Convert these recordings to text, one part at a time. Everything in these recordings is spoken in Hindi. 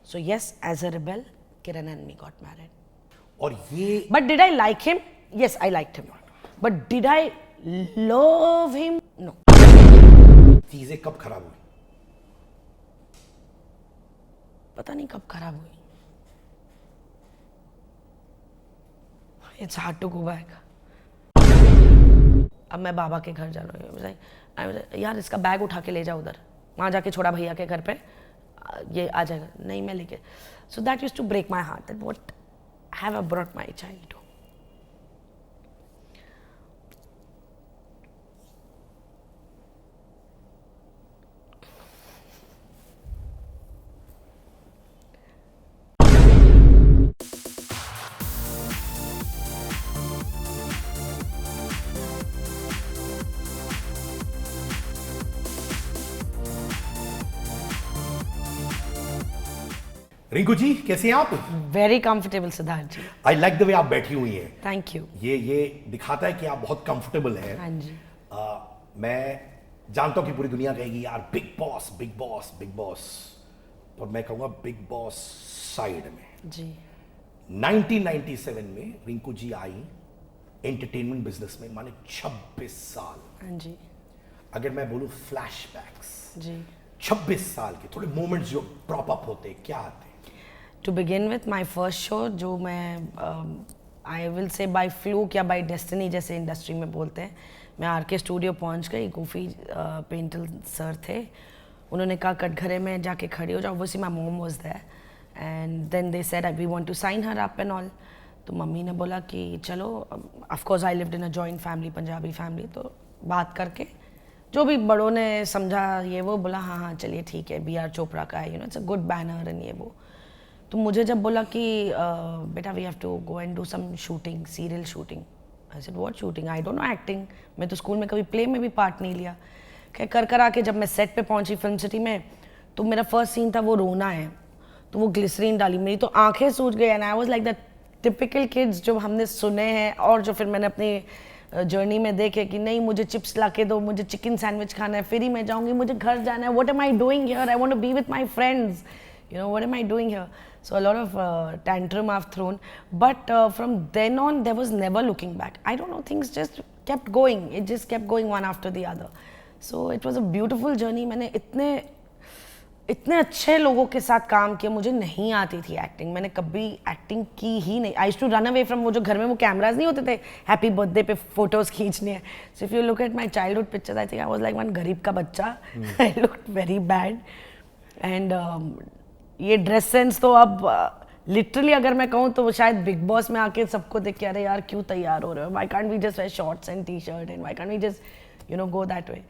So yes, as a rebel, Kiran and me got married. और ये But did I like him? Yes, I liked him. But did I love him? No. चीजें कब खराब हुई? पता नहीं कब खराब हुई. It's hard to go back. अब मैं बाबा के घर जा रही हूँ. यार इसका बैग उठा के ले जा उधर, वहाँ जाके छोड़ा भैया के घर पे, ये आ जाएगा. नहीं मैं लेके. So that used to break my heart. That what have I brought my child to? Rinku ji कैसे हैं आप? Very comfortable, Siddharth ji. I like the way आप बैठी हुई हैं. Thank you. ये दिखाता है कि आप बहुत कंफर्टेबल हैं. हाँ जी. मैं जानता हूं कि पूरी दुनिया कहेगी यार big boss big boss big boss, पर मैं कहूंगा बिग बॉस साइड में. जी. 1997 में रिंकू जी आई एंटरटेनमेंट बिजनेस में, माने 26 साल. हाँ जी. अगर मैं बोलूं फ्लैशबैक्स, जी. 26 साल के थोड़े मोमेंट्स जो प्रॉप अप होते हैं, क्या आते हैं? To begin with, my first show जो मैं I will say by fluke या by destiny जैसे इंडस्ट्री में बोलते हैं, मैं आर के स्टूडियो पहुंच गई. गोफी पेंटल सर थे, उन्होंने कहा कटघरे में जाके खड़ी हो जाओ. Obviously my mom was there and then they said we want to sign her up and all. तो मम्मी ने बोला कि चलो. Of course I lived in a joint family, Punjabi family, तो बात करके जो भी बड़ों ने समझा ये वो, बोला हाँ हाँ चलिए ठीक है, बी आर चोपड़ा का है, it's a good banner and ये वो. तो मुझे जब बोला कि बेटा we have to go and do some shooting, serial shooting. I said what shooting? I don't know acting. मैं तो स्कूल में कभी प्ले में भी पार्ट नहीं लिया. कर आके जब मैं सेट पे पहुंची फिल्म सिटी में, तो मेरा फर्स्ट सीन था वो रोना है. तो वो ग्लिसरीन डाली, मेरी तो आंखें सूज गई. And I was like the typical kids जो हमने सुने हैं और जो फिर मैंने अपनी जर्नी में देखे कि नहीं मुझे चिप्स ला के दो, मुझे चिकन सैंडविच खाना है, फिर ही मैं जाऊँगी, मुझे घर जाना है, what am I doing here, I want to be with my friends, you know, what am I doing here? So a lot of tantrum I've thrown, but from then on there was never looking back. I don't know, things just kept going. It just kept going one after the other. So it was a beautiful journey. मैंने इतने अच्छे लोगों के साथ काम किया. मुझे नहीं आती थी एक्टिंग, मैंने कभी एक्टिंग की ही नहीं. I used to run away from वो जो घर में वो कैमराज नहीं होते थे हैप्पी बर्थडे पे फोटोज खींचने हैं. So if you look at my childhood pictures, I think I was like one गरीब का बच्चा. I looked very bad. And ये ड्रेस सेंस तो अब लिटरली अगर मैं कहूँ तो शायद बिग बॉस में आके सबको देख के अरे यार क्यों तैयार हो रहे हो, why can't we just wear shorts and T shirt and why can't we just you know go that way.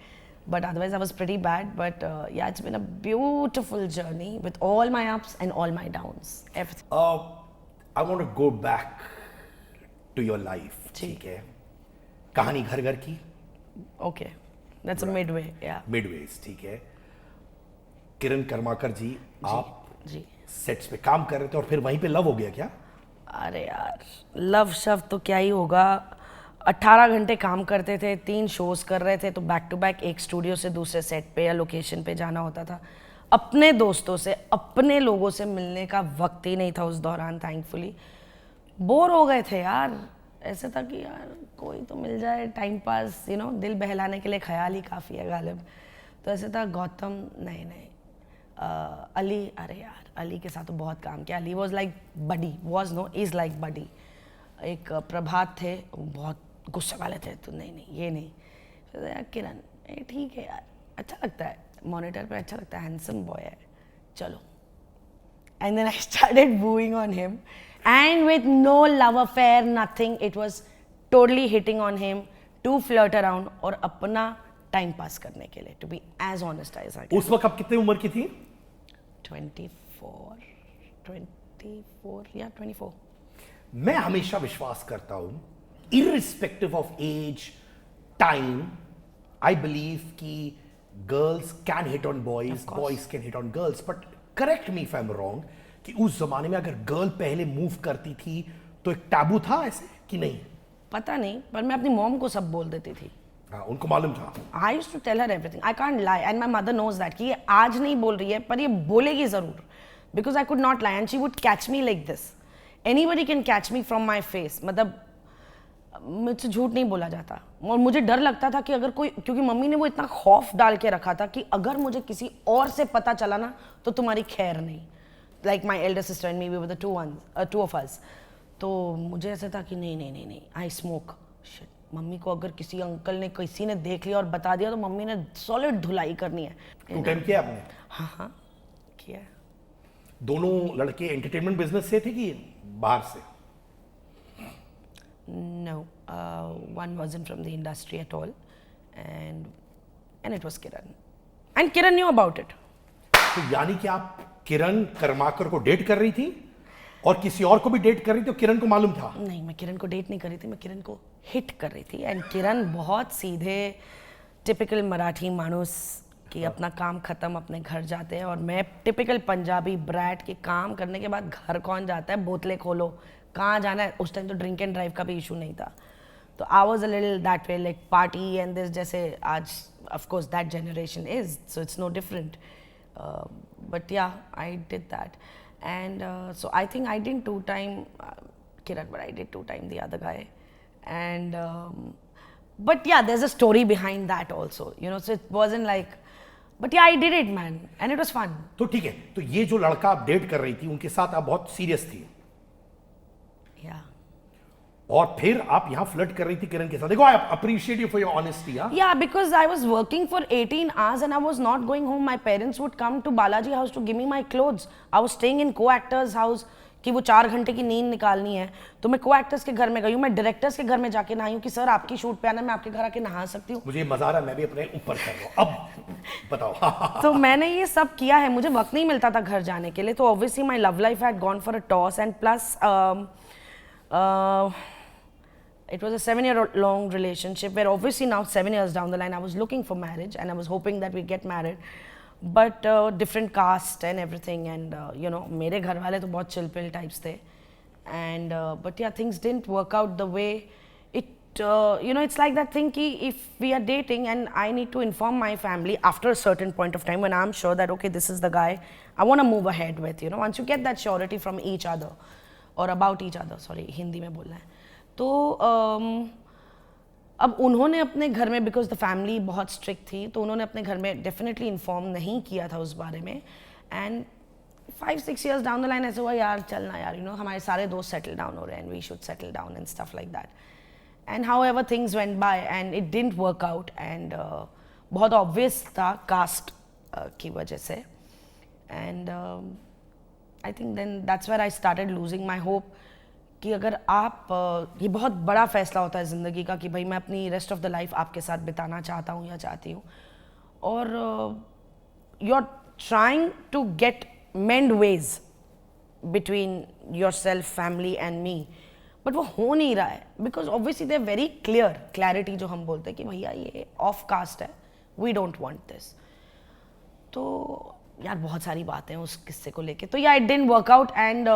But otherwise I was pretty bad, but yeah, it's been a beautiful journey with all my ups and all my downs, everything. I want to go back to your life. ठीक है, कहानी घर घर की. Okay, that's a midway, yeah. Midways, ठीक है. किरण कर्माकर जी, आप जी सेट्स पे काम कर रहे थे और फिर वहीं पे लव हो गया क्या? अरे यार लव शब्द तो क्या ही होगा. 18 घंटे काम करते थे, 3 शोज कर रहे थे, तो बैक टू बैक एक स्टूडियो से दूसरे सेट पे या लोकेशन पे जाना होता था. अपने दोस्तों से, अपने लोगों से मिलने का वक्त ही नहीं था उस दौरान. थैंकफुली बोर हो गए थे यार. ऐसे था कि यार कोई तो मिल जाए टाइम पास, यू नो, दिल बहलाने के लिए ख्याल ही काफ़ी है गालिब. तो ऐसे था. गौतम नहीं अली, अरे यार अली के साथ तो बहुत काम किया. Ali was like buddy, was no is like बडी. एक प्रभात थे, बहुत गुस्से वाले थे, तो नहीं ये नहीं. फिर यार किरण ठीक है यार, अच्छा लगता है, मॉनिटर पे अच्छा लगता है, हैंडसम बॉय है, चलो. And then I started booing on him and with no love affair, nothing. It was totally hitting on him to flirt around और अपना टाइम पास करने के लिए, to be as honest as I can. उस वक्त आप कितने उम्र की थी? 24 या 24. मैं हमेशा विश्वास करता हूं, irrespective of age, time, I believe कि girls can hit on boys, boys can hit on girls, but correct me if I'm wrong, कि उस जमाने में अगर गर्ल पहले मूव करती थी तो एक टैबू था ऐसे कि नहीं? पता नहीं, पर मैं अपनी मॉम को सब बोल देती थी. हाँ, उनको मालूम था. I used to tell her everything. I can't lie and my mother knows that कि ये आज नहीं बोल रही है पर ये बोलेगी जरूर. because I could not lie and she would catch me like this. Anybody can catch me from my face. मतलब मुझसे झूठ नहीं बोला जाता और मुझे डर लगता था कि अगर कोई, क्योंकि मम्मी ने वो इतना खौफ डाल के रखा था कि अगर मुझे किसी और से पता चला ना तो तुम्हारी खैर नहीं. Like my elder sister and me, we were the two of us. तो मुझे ऐसा था कि नहीं I smoke. Shit. मम्मी को अगर किसी अंकल ने किसी ने देख लिया और बता दिया तो मम्मी ने सॉलिड धुलाई करनी है. टाइम किया आपने? हाँ किया. दोनों लड़के एंटरटेनमेंट बिजनेस से थे कि बाहर से? No, one wasn't from the industry at all, and it was Kiran, and Kiran knew about it. तो यानी कि आप किरण कर्माकर को डेट कर रही थी और किसी और को भी डेट कर रही थी, तो किरण को मालूम था? नहीं, मैं किरण को डेट नहीं कर रही थी, मैं किरण को हिट कर रही थी. एंड किरण बहुत सीधे टिपिकल मराठी मानुस कि अपना काम खत्म अपने घर जाते हैं, और मैं टिपिकल पंजाबी ब्रैट के काम करने के बाद घर कौन जाता है, बोतलें खोलो, कहाँ जाना है. उस टाइम तो ड्रिंक एंड ड्राइव का भी इशू नहीं था. तो I was a little that way, like party and this, जैसे आज of course that generation is, so it's no different. But yeah, I did that, and so I think I didn't two-time Kiran, but I did two-time the other guy, and but yeah, there's a story behind that also, you know. So it wasn't like, but yeah, I did it, man, and it was fun. तो ठीक है, तो ये जो लड़का आप डेट कर रही थी उनके साथ आप बहुत सीरियस थी. Yeah. और फिर आप यहाँ फ्लर्ट कर रही थी किरण के साथ. देखो, I appreciate you for your honesty. Yeah, because I was working for 18 hours and I was not going home. My parents would come to Balaji house to give me my clothes. I was staying in co-actors house कि वो 4 घंटे की नींद निकालनी है, तो मैं co-actors के घर में गई हूँ, मैं डायरेक्टर्स के घर में जाके नहाई हूँ कि सर आपकी शूट पे आना, मैं आपके घर आके नहा सकती हूँ. मुझे मजा आ रहा है, मैं भी अपने ऊपर कर रहा हूँ. अब बताओ. तो मैंने ये सब किया है, मुझे वक्त नहीं मिलता था घर जाने के लिए. तो obviously my love life had gone for a toss, and plus it was a 7-year-long relationship where obviously now 7 years down the line I was looking for marriage and I was hoping that we'd get married, but different caste and everything, and you know, मेरे घर वाले तो बहुत chill pill types थे, and but yeah, things didn't work out the way it you know, it's like that thing ki if we are dating and I need to inform my family after a certain point of time when I'm sure that okay, this is the guy I want to move ahead with, you know, once you get that surety from each other or about each other, sorry Hindi में बोलना है. तो अब उन्होंने अपने घर में, बिकॉज द फैमिली बहुत स्ट्रिक्ट थी, तो उन्होंने अपने घर में डेफिनेटली इन्फॉर्म नहीं किया था उस बारे में. And 5-6 years down the line ऐसे हुआ, यार चलना यार, यू नो, हमारे सारे दोस्त सेटल डाउन हो रहे हैं and we should settle down and stuff like that. And however things went by and it didn't work out, and बहुत ऑब्वियस था कास्ट की वजह से. And I think then that's where I started losing my hope कि अगर आप ये बहुत बड़ा फैसला होता है ज़िंदगी का कि भाई मैं अपनी रेस्ट ऑफ द लाइफ आपके साथ बिताना चाहता हूँ या चाहती हूँ, और you are trying to get mend ways between yourself, family and me, but वो हो नहीं रहा है because obviously they very clarity जो हम बोलते हैं कि भैया ये ऑफ कास्ट है, वी डोंट वांट दिस. तो यार बहुत सारी बातें हैं उस किस्से को लेके. तो yeah it didn't work out, and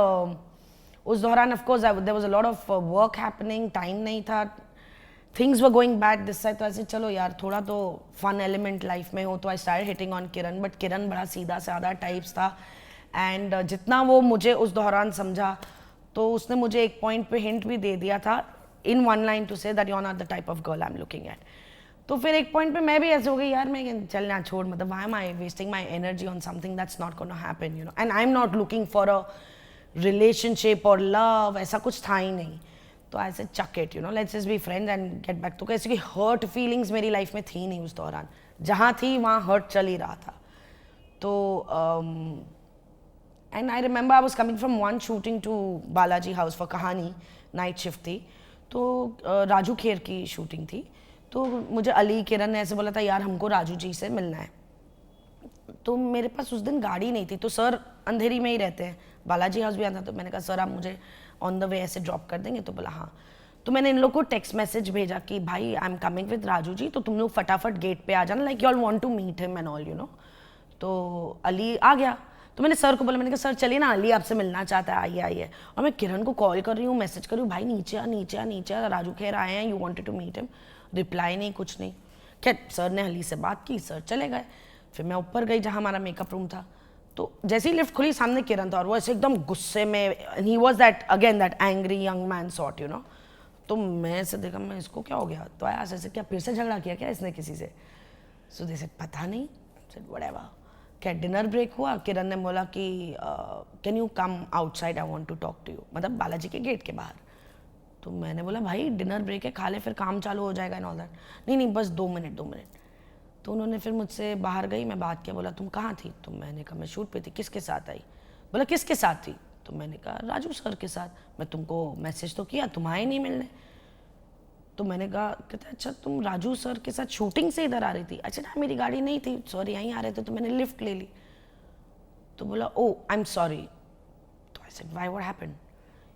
उस दौरान of course there was a lot of work happening, time नहीं था, things were going bad this side. तो ऐसे चलो यार थोड़ा तो फन एलिमेंट लाइफ में हो, तो I started hitting on Kiran, but Kiran बड़ा सीधा साधा टाइप्स था, एंड जितना वो मुझे उस दौरान समझा तो उसने मुझे एक पॉइंट पे हिंट भी दे दिया था in one line to say that you are not the type of girl I am looking at. तो फिर एक पॉइंट पे मैं भी ऐसे हो गई, यार मैं चलना छोड़, मतलब why am I wasting my energy on something that's not gonna happen, you know, and I am not looking for a relationship और लव, ऐसा कुछ था ही नहीं. तो I say chuck it, you know, let's just be friends and get back. तो कैसे कि हर्ट फीलिंग्स मेरी लाइफ में थी नहीं उस दौरान, जहाँ थी वहाँ हर्ट चल ही रहा था. तो and I remember I was coming from one shooting to Balaji house for Kahani, night shift थी, तो राजू खेर की शूटिंग थी. तो मुझे अली किरण ने ऐसे बोला था, यार हमको राजू जी से मिलना है. तो मेरे पास उस दिन गाड़ी नहीं थी, तो सर अंधेरी में ही रहते हैं, बालाजी हाउस भी आता. तो मैंने कहा सर आप मुझे ऑन द वे ऐसे ड्रॉप कर देंगे? तो बोला हाँ. तो मैंने इन लोग को टेक्स्ट मैसेज भेजा कि भाई I am coming with Raju ji, तो तुम लोग फटाफट गेट पे आ जाना, like you all want to meet him and all, you know. तो अली आ गया. तो मैंने सर को बोला, मैंने कहा सर चलिए ना, अली आपसे मिलना चाहता है, आइए आइए. और मैं किरण को कॉल कर रही हूँ, मैसेज कर रही हूँ, भाई नीचे आ नीचे आ नीचे आ, राजू खेर आए हैं, you wanted to meet him. Reply नहीं, कुछ नहीं. खैर सर ने अली से बात की, सर चले गए. फिर मैं ऊपर गई जहाँ हमारा मेकअप रूम था, तो जैसे ही लिफ्ट खुली सामने किरण था और वो ऐसे एकदम गुस्से में, and he was that again that angry young man sort, you know. तो मैं ऐसे देखा, मैं इसको क्या हो गया, तो आया ऐसे क्या फिर से झगड़ा किया क्या इसने किसी से. सो दे सेड पता नहीं. Said whatever. क्या डिनर ब्रेक हुआ, किरण ने बोला कि can you come outside, I want to talk to you, मतलब बालाजी के गेट के बाहर. तो मैंने बोला भाई डिनर ब्रेक है, खा ले फिर काम चालू हो जाएगा एंड ऑल दैट. नहीं नहीं बस 2 मिनट 2 मिनट. तो उन्होंने फिर मुझसे बाहर गई, मैं बात किया, बोला तुम कहाँ थी. तो मैंने कहा मैं शूट पे थी. किसके साथ आई. बोला किसके साथ थी. तो मैंने कहा राजू सर के साथ. मैं तुमको मैसेज तो किया, तुम आए नहीं मिलने. तो मैंने कहा, कहते अच्छा तुम राजू सर के साथ शूटिंग से इधर आ रही थी. अच्छा ना मेरी गाड़ी नहीं थी, सॉरी यहीं आ रहे थे तो मैंने लिफ्ट ले ली. तो बोला ओ आई एम सॉरी. तो I said why what happened.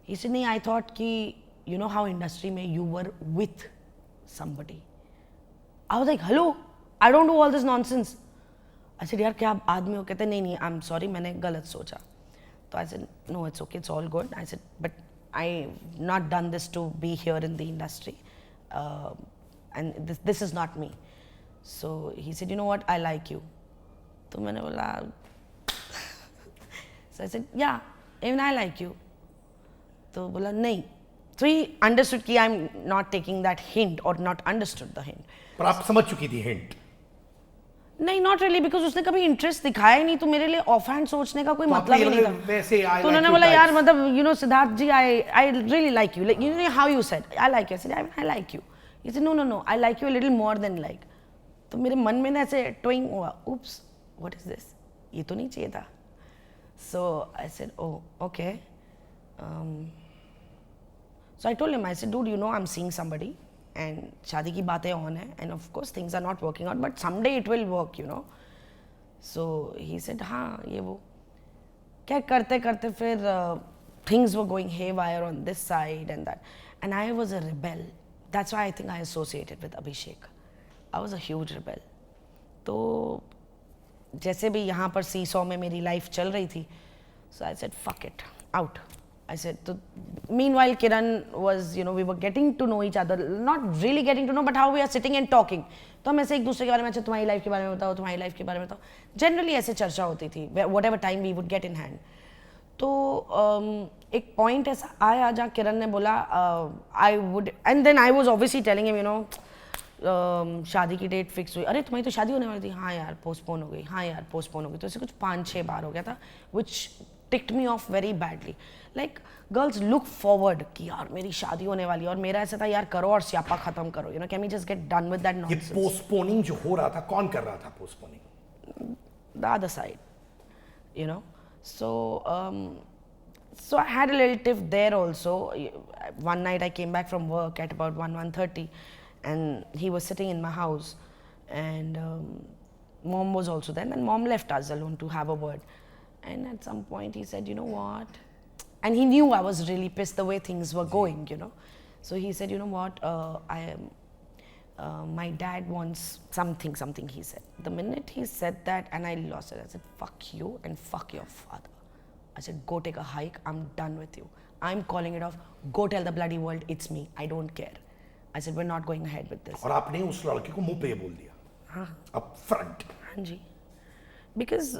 He said नहीं आई थॉट कि यू नो हाउ इंडस्ट्री में you were with somebody. I was like hello I don't do all this nonsense. I said यार क्या आप आदमी हो. कहते नहीं नहीं आई एम सॉरी मैंने गलत सोचा. तो I said no it's okay it's all good. I said but I not done this to be here in the industry and this is not me. So he said you know what I like you. तो मैंने बोला so I said yeah even I like you. तो बोला नहीं. So he understood कि I'm not taking that hint or not understood the hint. पर आप समझ चुकी थी हिंट. नहीं नॉट रियली बिकॉज उसने कभी इंटरेस्ट दिखाया ही नहीं, तो मेरे लिए ऑफ हैंड सोचने का कोई मतलब ही नहीं था. वैसे तो उन्होंने बोला यार मतलब you know Siddharth ji I really like you, like you know how you said I like you. I like you. He said, no, I like you a little more than like. तो मेरे मन में ना ऐसे टोइंग हुआ, oops, what is this? ये तो नहीं चाहिए था. So I said, oh, okay. So I told him, I said, dude, you know I'm seeing somebody and शादी की बातें on है and of course things are not working out but someday it will work, you know. So he said, हाँ ये वो. क्या करते करते फिर things were going haywire on this side and that. And I was a rebel. That's why I think I associated with Abhishek. I was a huge rebel. तो जैसे भी यहाँ पर सीसॉ में मेरी लाइफ चल रही थी, so I said fuck it, out. I said तो meanwhile Kiran was you know we were getting to know each other, not really getting to know but how we are sitting and talking. तो हम ऐसे एक दूसरे के बारे में, अच्छा तुम्हारी लाइफ के बारे में बताओ, तुम्हारी लाइफ के बारे में बताओ, जनरली ऐसे चर्चा होती थी whatever time we would get in hand. तो एक पॉइंट ऐसा आया जहाँ किरण ने बोला I would and then I was obviously telling him you know शादी की डेट फिक्स हुई. अरे तुम्हारी तो शादी होने वाली थी. हाँ यार पोस्टपोन हो गई. हाँ यार पोस्टपोन हो गई. तो ऐसे कुछ 5-6 बार हो गया था which ticked me off very badly. Like girls look forward कि यार मेरी शादी होने वाली है और मेरा ऐसा था यार करो और स्यापा खत्म करो, you know can we just get done with that nonsense. ये पोस्टपोनिंग जो हो रहा था कौन कर रहा था postponing. The other side, you know. So I had a little tiff there also. One night I came back from work at about 1:30 and he was sitting in my house and mom was also there and mom left us alone to have a word. And at some point he said, you know what? And he knew I was really pissed the way things were going, you know. So he said, you know what? My dad wants something he said. The minute he said that and I lost it, I said, fuck you and fuck your father. I said, go take a hike. I'm done with you. I'm calling it off. Go tell the bloody world it's me. I don't care. I said, we're not going ahead with this. और आपने उस लड़के को मुंह पे ये बोल दिया. हाँ. Up front. हाँ जी. Because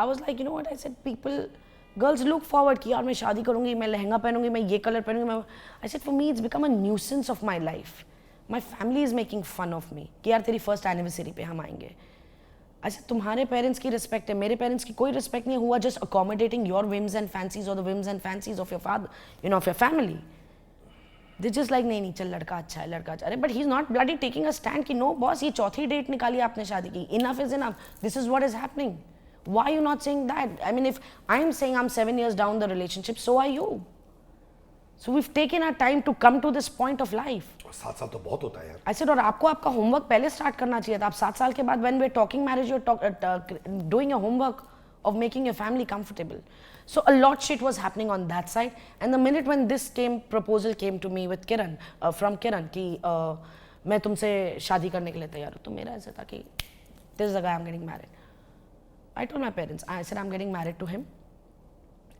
I was like, you know what? I said, girls look forward कि यार मैं शादी करूँगी, मैं लहंगा पहनूँगी, मैं ये colour पहनूँगी. I said, for me it's become a nuisance of my life. My family is making fun of me कि यार तेरी first anniversary पे हम आएंगे. अच्छा तुम्हारे पेरेंट्स की रिस्पेक्ट है, मेरे पेरेंट्स की कोई रिस्पेक्ट नहीं हुआ. Just accommodating your whims and fancies और the whims and fancies of your father, you know of your family. They just like नहीं चल लड़का अच्छा है, लड़का अच्छा है. But he is not bloody taking a stand कि नो बॉस ये चौथी डेट निकाली आपने शादी की, enough is enough, this is what is happening. Why you not saying that? I mean if I am saying I am 7 years down the relationship, so are you. So we've taken our time to come to this point of life. 7 साल तो बहुत होता है यार. I said और आपको आपका होमवर्क पहले स्टार्ट करना चाहिए था. आप 7 साल के बाद when we're talking marriage, you're doing a homework of making your family comfortable. So a lot shit was happening on that side. And the minute when this proposal came to me with Kiran, from Kiran कि मैं तुमसे शादी करने के लिए तैयार हूँ, तो मेरा ऐसा था कि this is the guy I'm getting married. I told my parents, I said I'm getting married to him.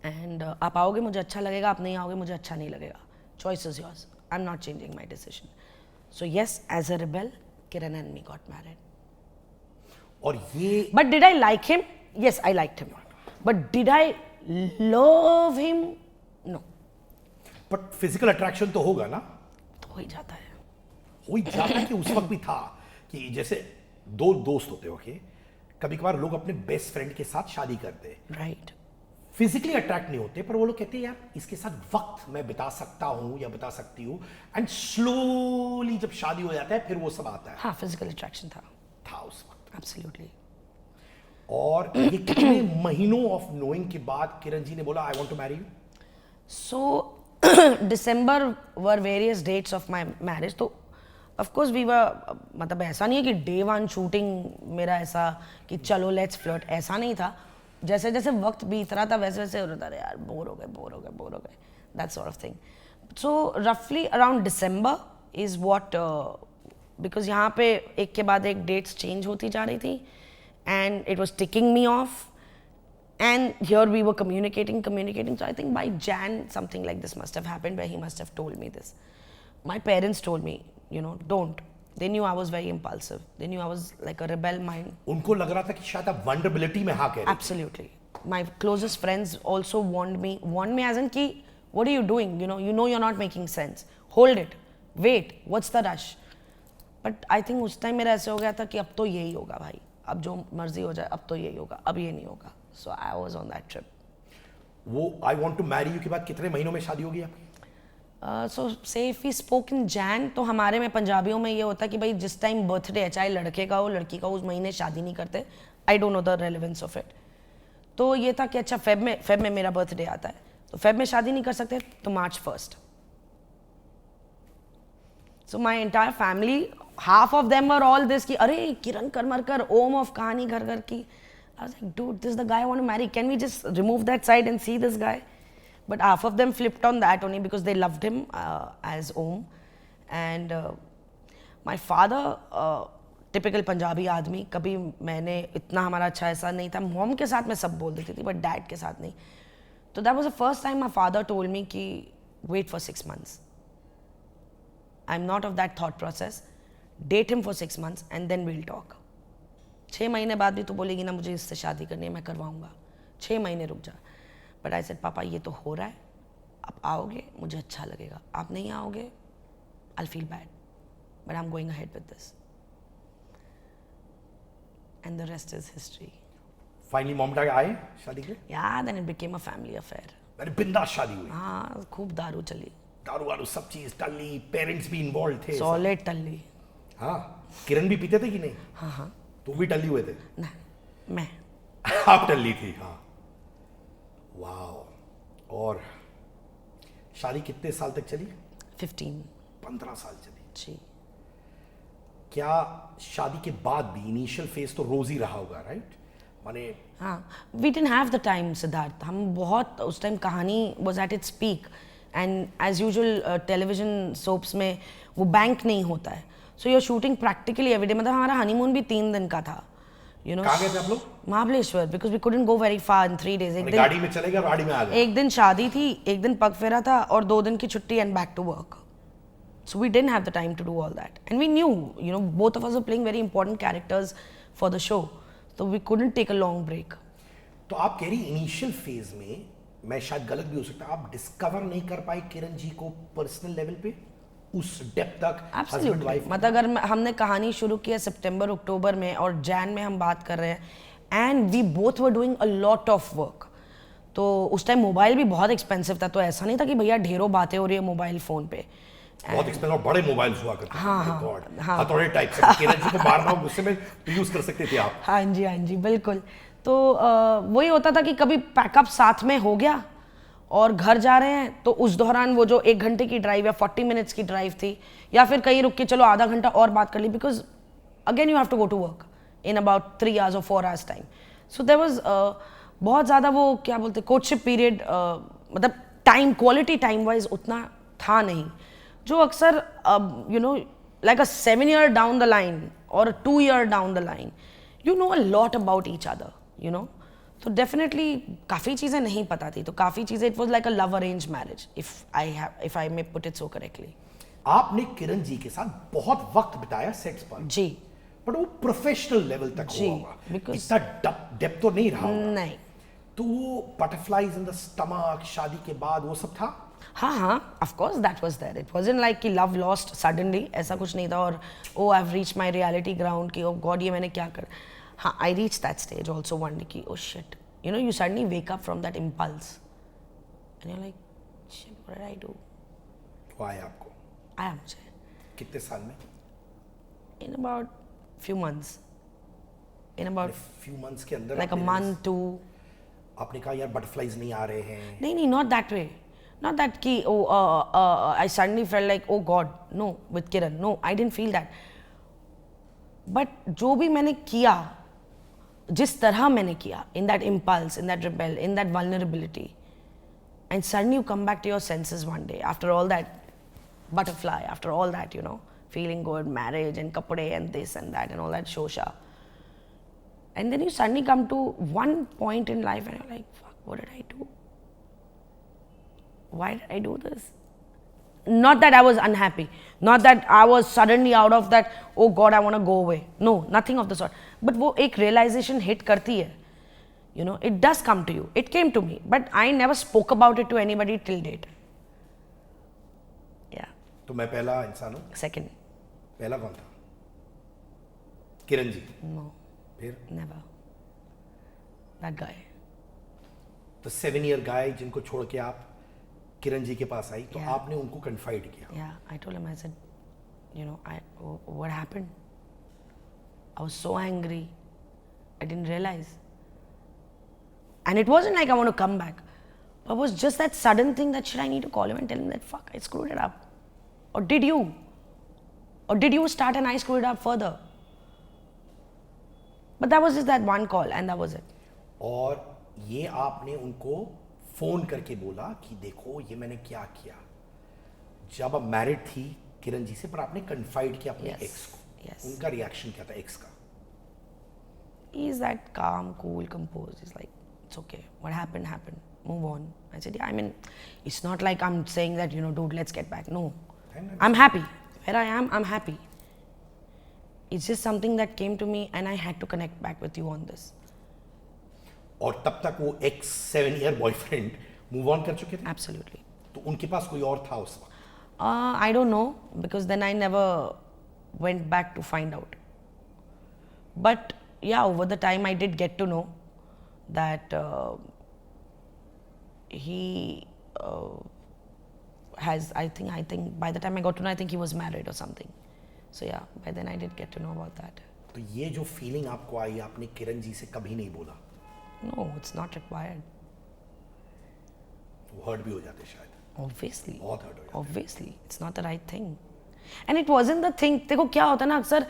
And आप आओगे मुझे अच्छा लगेगा, आप नहीं आओगे मुझे अच्छा नहीं लगेगा. Choice is yours. I'm not changing my decision. So yes, as a rebel, Kiran and me got married. और ये But did I like him? Yes, I liked him. But did I love him? No. But physical attraction तो होगा ना? तो हो ही जाता है. हो ही जाता है कि उस वक्त भी था कि जैसे दो दोस्त होते हो, ओके, कभी कभार लोग अपने बेस्ट फ्रेंड के साथ शादी करते हैं, राइट. फिजिकली अट्रैक्ट नहीं होते, पर वो लोग कहते हैं यार इसके साथ वक्त मैं बिता सकता हूं या बिता सकती हूं, एंड स्लोली जब शादी हो जाता है फिर वो सब आता है. हाँ, फिजिकल अट्रैक्शन था उस वक्त. एब्सोल्युटली. और ये कितने महीनों ऑफ नोइंग के बाद किरण जी ने बोला I want to marry you? So December were various dates of my marriage. तो of course we were, मतलब ऐसा नहीं है कि day one shooting मेरा ऐसा कि चलो let's flirt, ऐसा नहीं था. जैसे जैसे वक्त बीत रहा था वैसे वैसे हो रहा था, यार बोर हो गए, that sort of thing. So roughly around December is what, because यहाँ पे एक के बाद एक dates change होती जा रही थी and it was ticking me off. And here we were communicating. So I think by Jan, something like this must have happened where he must have told me this. My parents told me, don't. They knew I was very impulsive. They knew I was like a rebel mind. उनको लग रहा था कि शायद आप vulnerability में हाँ कह रहे हैं. Absolutely. My closest friends also warned me as in कि, what are you doing? You know you're not making sense. Hold it. Wait. What's the rush? But I think उस time मेरा ऐसे हो गया था कि अब तो यही होगा भाई. अब जो मर्जी हो जाए अब तो यही होगा. अब ये नहीं होगा. So I was on that trip. वो I want to marry you के बाद कितने महीनों में शादी होगी आपकी? So say if we spoke in Jan, तो हमारे में पंजाबियों में ये होता है कि भाई जिस टाइम बर्थडे है, चाहे लड़के का हो लड़की का हो, उस महीने शादी नहीं करते. I don't know the relevance of it. तो ये था कि अच्छा फेब में मेरा बर्थडे आता है, तो फेब में शादी नहीं कर सकते, तो March 1st. So my entire family, half of them were all this कि अरे किरण करमरकर, ओम ऑफ कहानी घर घर की. I was like, dude, this is the guy I want to marry. Can we just remove that side and see this guy? But half of them flipped on that only because they loved him as Om. And my father, typical Punjabi आदमी, कभी मैंने इतना हमारा अच्छा ऐसा नहीं था. मॉम के साथ मैं सब बोल देती थी, but डैड के साथ नहीं. तो that was the first time my father told me कि wait for 6 months. I'm not of that thought process. Date him for 6 months and then we'll talk. 6 महीने बाद भी तो बोलेगी ना मुझे इससे शादी करनी है, मैं करवाऊंगा. 6 महीने रुक जा. बट आई सेड पापा ये तो हो रहा है, आप आओगे मुझे अच्छा लगेगा, आप नहीं आओगे I feel bad, but I am going ahead with this. And the rest is history. Finally mom dad आए शादी के? Yeah then it became a family affair. अरे बिंदास शादी हुई? हाँ, खूब दारू चली. दारू वारू सब चीज टल्ली, पेरेंट्स भी इन्वॉल्व थे? सॉलिड टल्ली. हाँ, किरण भी पीते थे कि नहीं? हाँ. तुम भी टल्ली हुए थे? ना, मैं. आप टल्ली थी? हाँ. वाओ. और शादी कितने साल तक चली? 15 साल चली. जी. क्या शादी के बाद भी इनिशियल फेज तो रोज ही रहा होगा, राइट? माने हाँ, we didn't have the time Siddharth. हम बहुत उस time Kahani was at its peak and as usual television soaps में वो बैंक नहीं होता है. So you are shooting practically everyday. मतलब हमारा हनीमून भी 3 दिन का था. कहाँ गए थे आप लोग? Mahabaleshwar, because we couldn't go very far in 3 days. एक दिन गाड़ी में चले गए, गाड़ी में आ गए. एक दिन शादी थी, एक दिन पग फेरा था और 2 दिन की छुट्टी and back to work. So we didn't have the time to do all that. And we knew, both of us were playing very important characters for the show. So we couldn't take a long break. तो आप कह रही इनिशियल फेज में, मैं शायद गलत भी हो सकता, आप डिस्कवर नहीं कर पाए किरण जी को पर्सनल लेवल पे उस डेप्थ तक? हस्बैंड वाइफ मतलब अगर हमने कहानी शुरू की है सितंबर अक्टूबर में और जैन में हम बात कर रहे हैं and we both were doing a lot of work. तो उस टाइम मोबाइल भी बहुत एक्सपेंसिव था, तो ऐसा नहीं था कि भैया ढेरों बातें हो रही है मोबाइल फोन पे. बहुत एक्सपेंसिव और बड़े मोबाइल्स हुआ करते थे. हाँ. हथौड़े टाइप से किरण जी को मारना गुस्से में तो यूज कर सकते थे आप. हाँ जी बिल्कुल. तो वही होता था कि कभी पैकअप साथ में हो गया और घर जा रहे हैं तो उस दौरान वो जो 1 घंटे की ड्राइव या 40 मिनट्स की ड्राइव थी, या फिर कहीं रुक के चलो आधा घंटा और बात कर ली, because again you have to go to work in about 3 hours or 4 hours time. So there was बहुत ज़्यादा वो क्या बोलते कोर्टशिप पीरियड, मतलब टाइम क्वालिटी टाइम वाइज उतना था नहीं, जो अक्सर like a 7 year down the line or a 2 year down the line, you know a lot about each other, तो डेफिनेटली काफ़ी चीज़ें नहीं पता थी. तो काफ़ी चीज़ें it was like a love arrange marriage, if I may put it so correctly. आपने किरण जी के साथ बहुत वक्त बिताया सेट्स पर? जी. बट वो प्रोफेशनल लेवल तक हुआ होगा, इतना डेप्थ तो नहीं रहा होगा. नहीं. तो वो butterflies in the stomach शादी के बाद वो सब था? हाँ, of course that was there. It wasn't like कि love lost suddenly, ऐसा कुछ नहीं था और oh I've reached my reality ground कि oh God ये मैंने क्या कर. हाँ, I reached that stage also one day कि oh shit, you know, you suddenly wake up from that impulse and you're like shit, what did I do? वो आया आपको? आया मुझे. कितने साल में? In about few months. In about few months के अंदर like a month, 2. आपने कहा यार butterflies नहीं आ रहे हैं. नहीं, not that way. Not that कि oh I suddenly felt like oh God, no, with Kiran. No, I didn't feel that. But जो भी मैंने किया, जिस तरह मैंने किया, in that impulse, in that rebel, in that vulnerability, and suddenly you come back to your senses one day after all that butterfly, after all that, you know, feeling good, marriage and kapde and this and that and all that shosha. And then you suddenly come to one point in life and you're like, fuck, what did I do? Why did I do this? Not that I was unhappy. Not that I was suddenly out of that, oh God, I want to go away. No, nothing of the sort. But वो एक realization hit करती है. You know, it does come to you. It came to me. But I never spoke about it to anybody till date. Yeah. तो मैं पहला इंसान हूँ? Second. पहला कौन था? किरण जी? No. फिर? Never. That guy. The 7-year guy जिनको छोड़ के आप किरण जी के पास आई, तो आपने उनको कन्फाइड किया. Yeah, I told him, I said, you know, what happened? I was so angry. I didn't realize. And it wasn't like I want to come back. It was just that sudden thing that, should I need to call him and tell him that, fuck, I screwed it up? Or did you? Or did you start and I screwed it up further? But that was just that one call and that was it. और ये आपने उनको फोन करके बोला कि देखो ये मैंने क्या किया. जब आप मैरिड थी किरण जी से, पर आपने कन्फाइड किया अपने एक्स को. Yes. उनका रिएक्शन क्या था एक्स का? He's that calm, cool, composed. He's like, it's okay. What happened, happened. Move on. I said, yeah, I mean, it's not like I'm saying that, you know, dude, let's get back. No. I'm happy. Where I am, I'm happy. It's just something that came to me and I had to connect back with you on this. और तब तक वो x 7-year boyfriend move on कर चुके थे? Absolutely. तो उनके पास कोई और था उस वक्त? I don't know because then I never went back to find out. But yeah, over the time I did get to know that he has, I think by the time I got to know, I think he was married or something. So yeah, by then I did get to know about that. तो ये जो फीलिंग आपको आई, आपने किरण जी से कभी नहीं बोला? No, it's not required. वो हर्ट भी हो जाते शायद. Obviously. बहुत हर्ट हो जाते. Obviously, it's not the right thing. And it wasn't the thing. देखो क्या होता है ना अक्सर,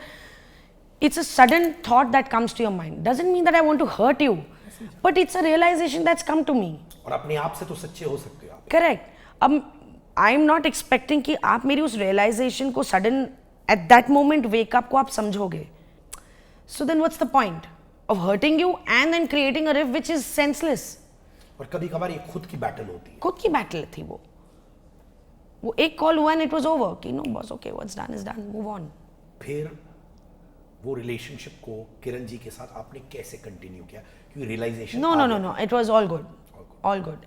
it's a sudden thought that comes to your mind. Doesn't mean that I want to hurt you, but it's a realization that's come to me. और अपने आप से तो सच्चे हो सकते हो आप. Correct. अब I'm not expecting कि आप मेरी उस realization को sudden at that moment wake up को आप समझोगे. So then what's the point of hurting you and then creating a rift which is senseless? और कभी कभार ये खुद की बैटल होती है. खुद की बैटल थी वो एक कॉल हुआ एंड इट वाज ओवर कि no boss okay what's done is done move on. फिर वो रिलेशनशिप को किरण जी के साथ आपने कैसे कंटिन्यू किया? क्योंकि realization no it was all good.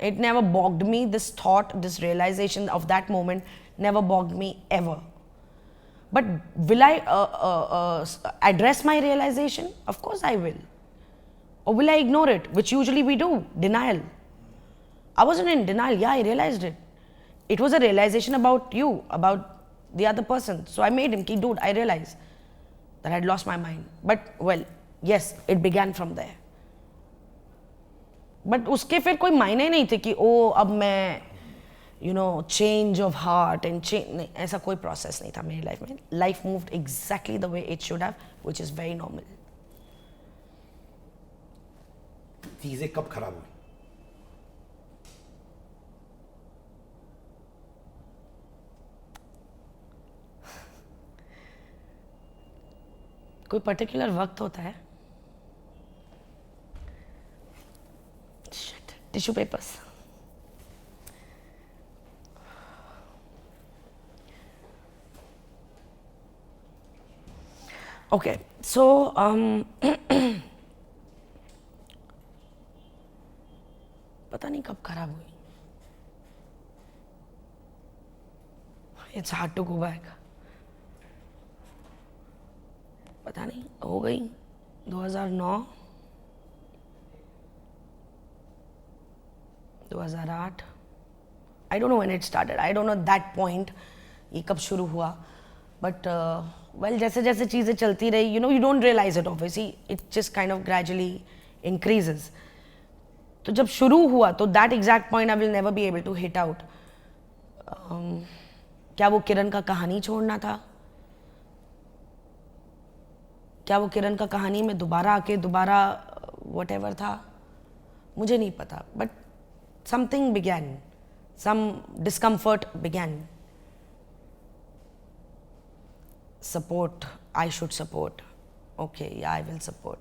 It never bogged me. This thought, this realization of that moment never bogged me ever. But will I address my realization? Of course I will. Or will I ignore it? Which usually we do. Denial. I wasn't in denial. Yeah, I realized it. It was a realization about you, about the other person. So I made him, ki, dude, I realized that I had lost my mind. But, well, yes, it began from there. But उसके फिर कोई मायने नहीं थे कि ओ अब मैं you know change of heart and change नहीं, ऐसा कोई process नहीं था मेरी life में. Life moved exactly the way it should have, which is very normal. चीजें कब खराब हुई? कोई पर्टिकुलर वक्त होता है. Tissue papers. Okay, so पता नहीं कब खराब हुई. It's hard to go back. पता नहीं हो गई 2009, 2008. I don't know when it started. I don't know that point. ये कब शुरू हुआ. But well, जैसे जैसे चीज़ें चलती रही, you know, you don't realize it obviously. It just kind of gradually increases. तो जब शुरू हुआ तो that exact point I will never be able to hit out. क्या वो किरण का कहानी छोड़ना था? क्या वो किरण का कहानी में दोबारा आके दोबारा whatever था? मुझे नहीं पता. But something began. Some discomfort began. Support. I should support. Okay, yeah, I will support.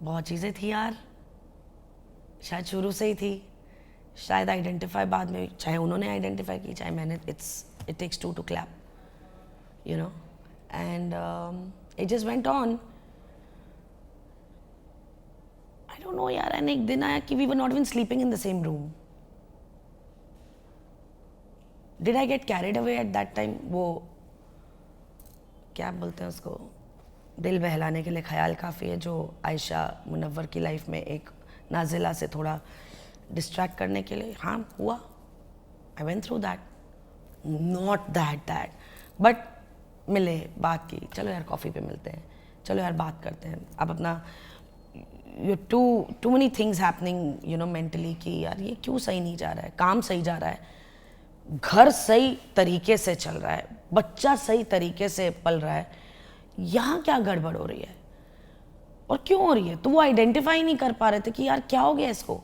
बहुत चीज़ें थी यार. शायद शुरू से ही थी. शायद आइडेंटिफाई बाद में, चाहे उन्होंने आइडेंटिफाई की, चाहे मैंने. It takes two to clap. You know? And it just went on. I don't know यार. And एक दिन आया कि we were not even sleeping in the same room. Did I get carried away at that time? वो क्या बोलते हैं उसको, दिल बहलाने के लिए ख्याल काफ़ी है, जो आयशा मुनव्वर की लाइफ में एक नाजिला से थोड़ा डिस्ट्रैक्ट करने के लिए. हाँ हुआ. I went through that. Not that but मिले, बात की, चलो यार कॉफ़ी पे मिलते हैं, चलो यार बात करते हैं. अब अपना you too many things happening you know mentally कि यार ये क्यों सही नहीं जा रहा है. काम सही जा रहा है, घर सही तरीके से चल रहा है, बच्चा सही तरीके से पल रहा है, यहाँ क्या गड़बड़ हो रही है और क्यों हो रही है. तो वो आइडेंटिफाई नहीं कर पा रहे थे कि यार क्या हो गया इसको.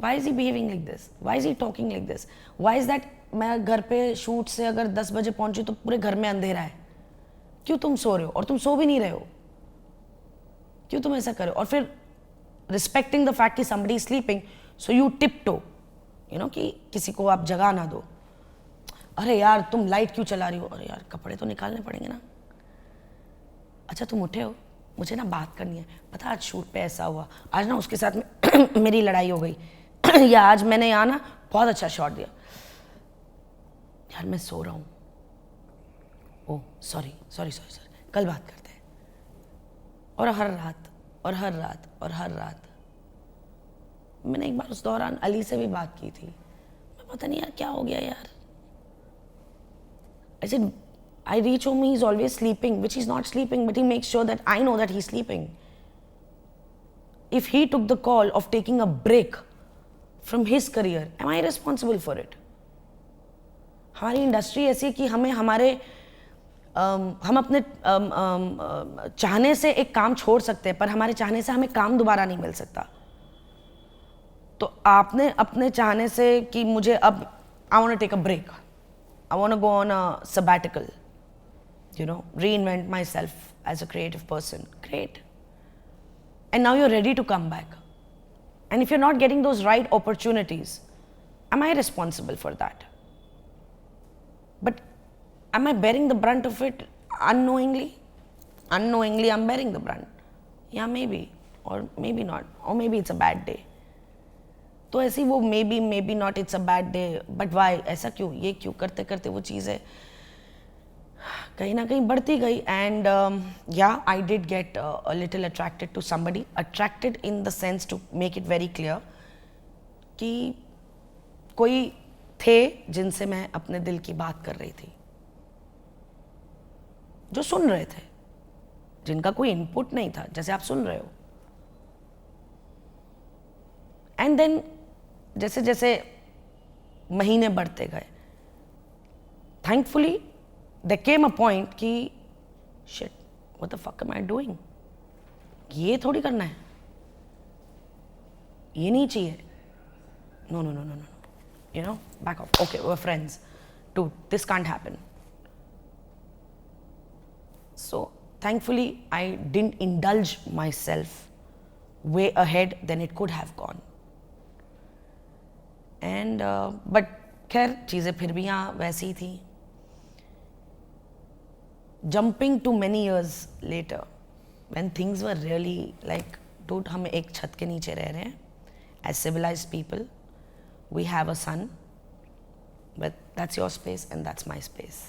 Why is he behaving like this, why is he talking like this, why is that. मैं घर पे शूट से अगर 10 बजे पहुंची तो पूरे घर में अंधेरा है. क्यों तुम सो रहे हो और तुम सो भी नहीं रहे हो. क्यों तुम ऐसा करो. और फिर रिस्पेक्टिंग द फैक्ट कि somebody is sleeping, so you tip-to, you know, कि किसी को आप जगा ना दो. अरे यार तुम लाइट क्यों चला रही हो. अरे यार कपड़े तो निकालने पड़ेंगे ना. अच्छा तुम उठे हो, मुझे ना बात करनी है. पता आज शूट पे ऐसा हुआ, आज ना उसके साथ में मेरी लड़ाई हो गई या आज मैंने यहाँ ना बहुत अच्छा शॉट दिया. यार मैं सो रहा हूँ. ओह सॉरी, कल बात करते हैं. और हर रात मैंने एक बार उस दौरान अली से भी बात की थी. मैं पता नहीं यार क्या हो गया यार. ऐसे I reach home, he's always sleeping, which he's not sleeping, but he makes sure that I know that he's sleeping. If he took the call of taking a break from his career, am I responsible for it? हमारी इंडस्ट्री ऐसी है कि हमें हम अपने चाहने से एक काम छोड़ सकते हैं, पर हमारे चाहने से हमें काम दोबारा नहीं मिल सकता. तो आपने अपने चाहने से कि मुझे अब I want to take a break, I want to go on a sabbatical, you know, reinvent myself as a creative person. Great. And now you're ready to come back. And if you're not getting those right opportunities, am I responsible for that? But am I bearing the brunt of it unknowingly? Unknowingly, I'm bearing the brunt. Yeah, maybe. Or maybe not. Or maybe it's a bad day. तो ऐसी वो maybe not, it's a bad day, but why, ऐसा क्यों, ये क्यों, करते करते वो चीज़ें कहीं ना कहीं बढ़ती गई. And yeah, I did get a little attracted to somebody, attracted in the sense to make it very clear कि कोई थे जिनसे मैं अपने दिल की बात कर रही थी, जो सुन रहे थे, जिनका कोई इनपुट नहीं था, जैसे आप सुन रहे हो. एंड देन जैसे जैसे महीने बढ़ते गए, thankfully there came a point कि shit, what the fuck am I doing? ये थोड़ी करना है, ये नहीं चाहिए. No, you know, back off. Okay, we're friends. Dude, this can't happen. So thankfully I didn't indulge myself way ahead than it could have gone. And but खैर चीज़ें फिर भी यहाँ वैसी ही थी. Jumping to many years later, when things were really like, dude, हम एक छत के नीचे रह रहे हैं, as civilized people, we have a son, but that's your space and that's my space.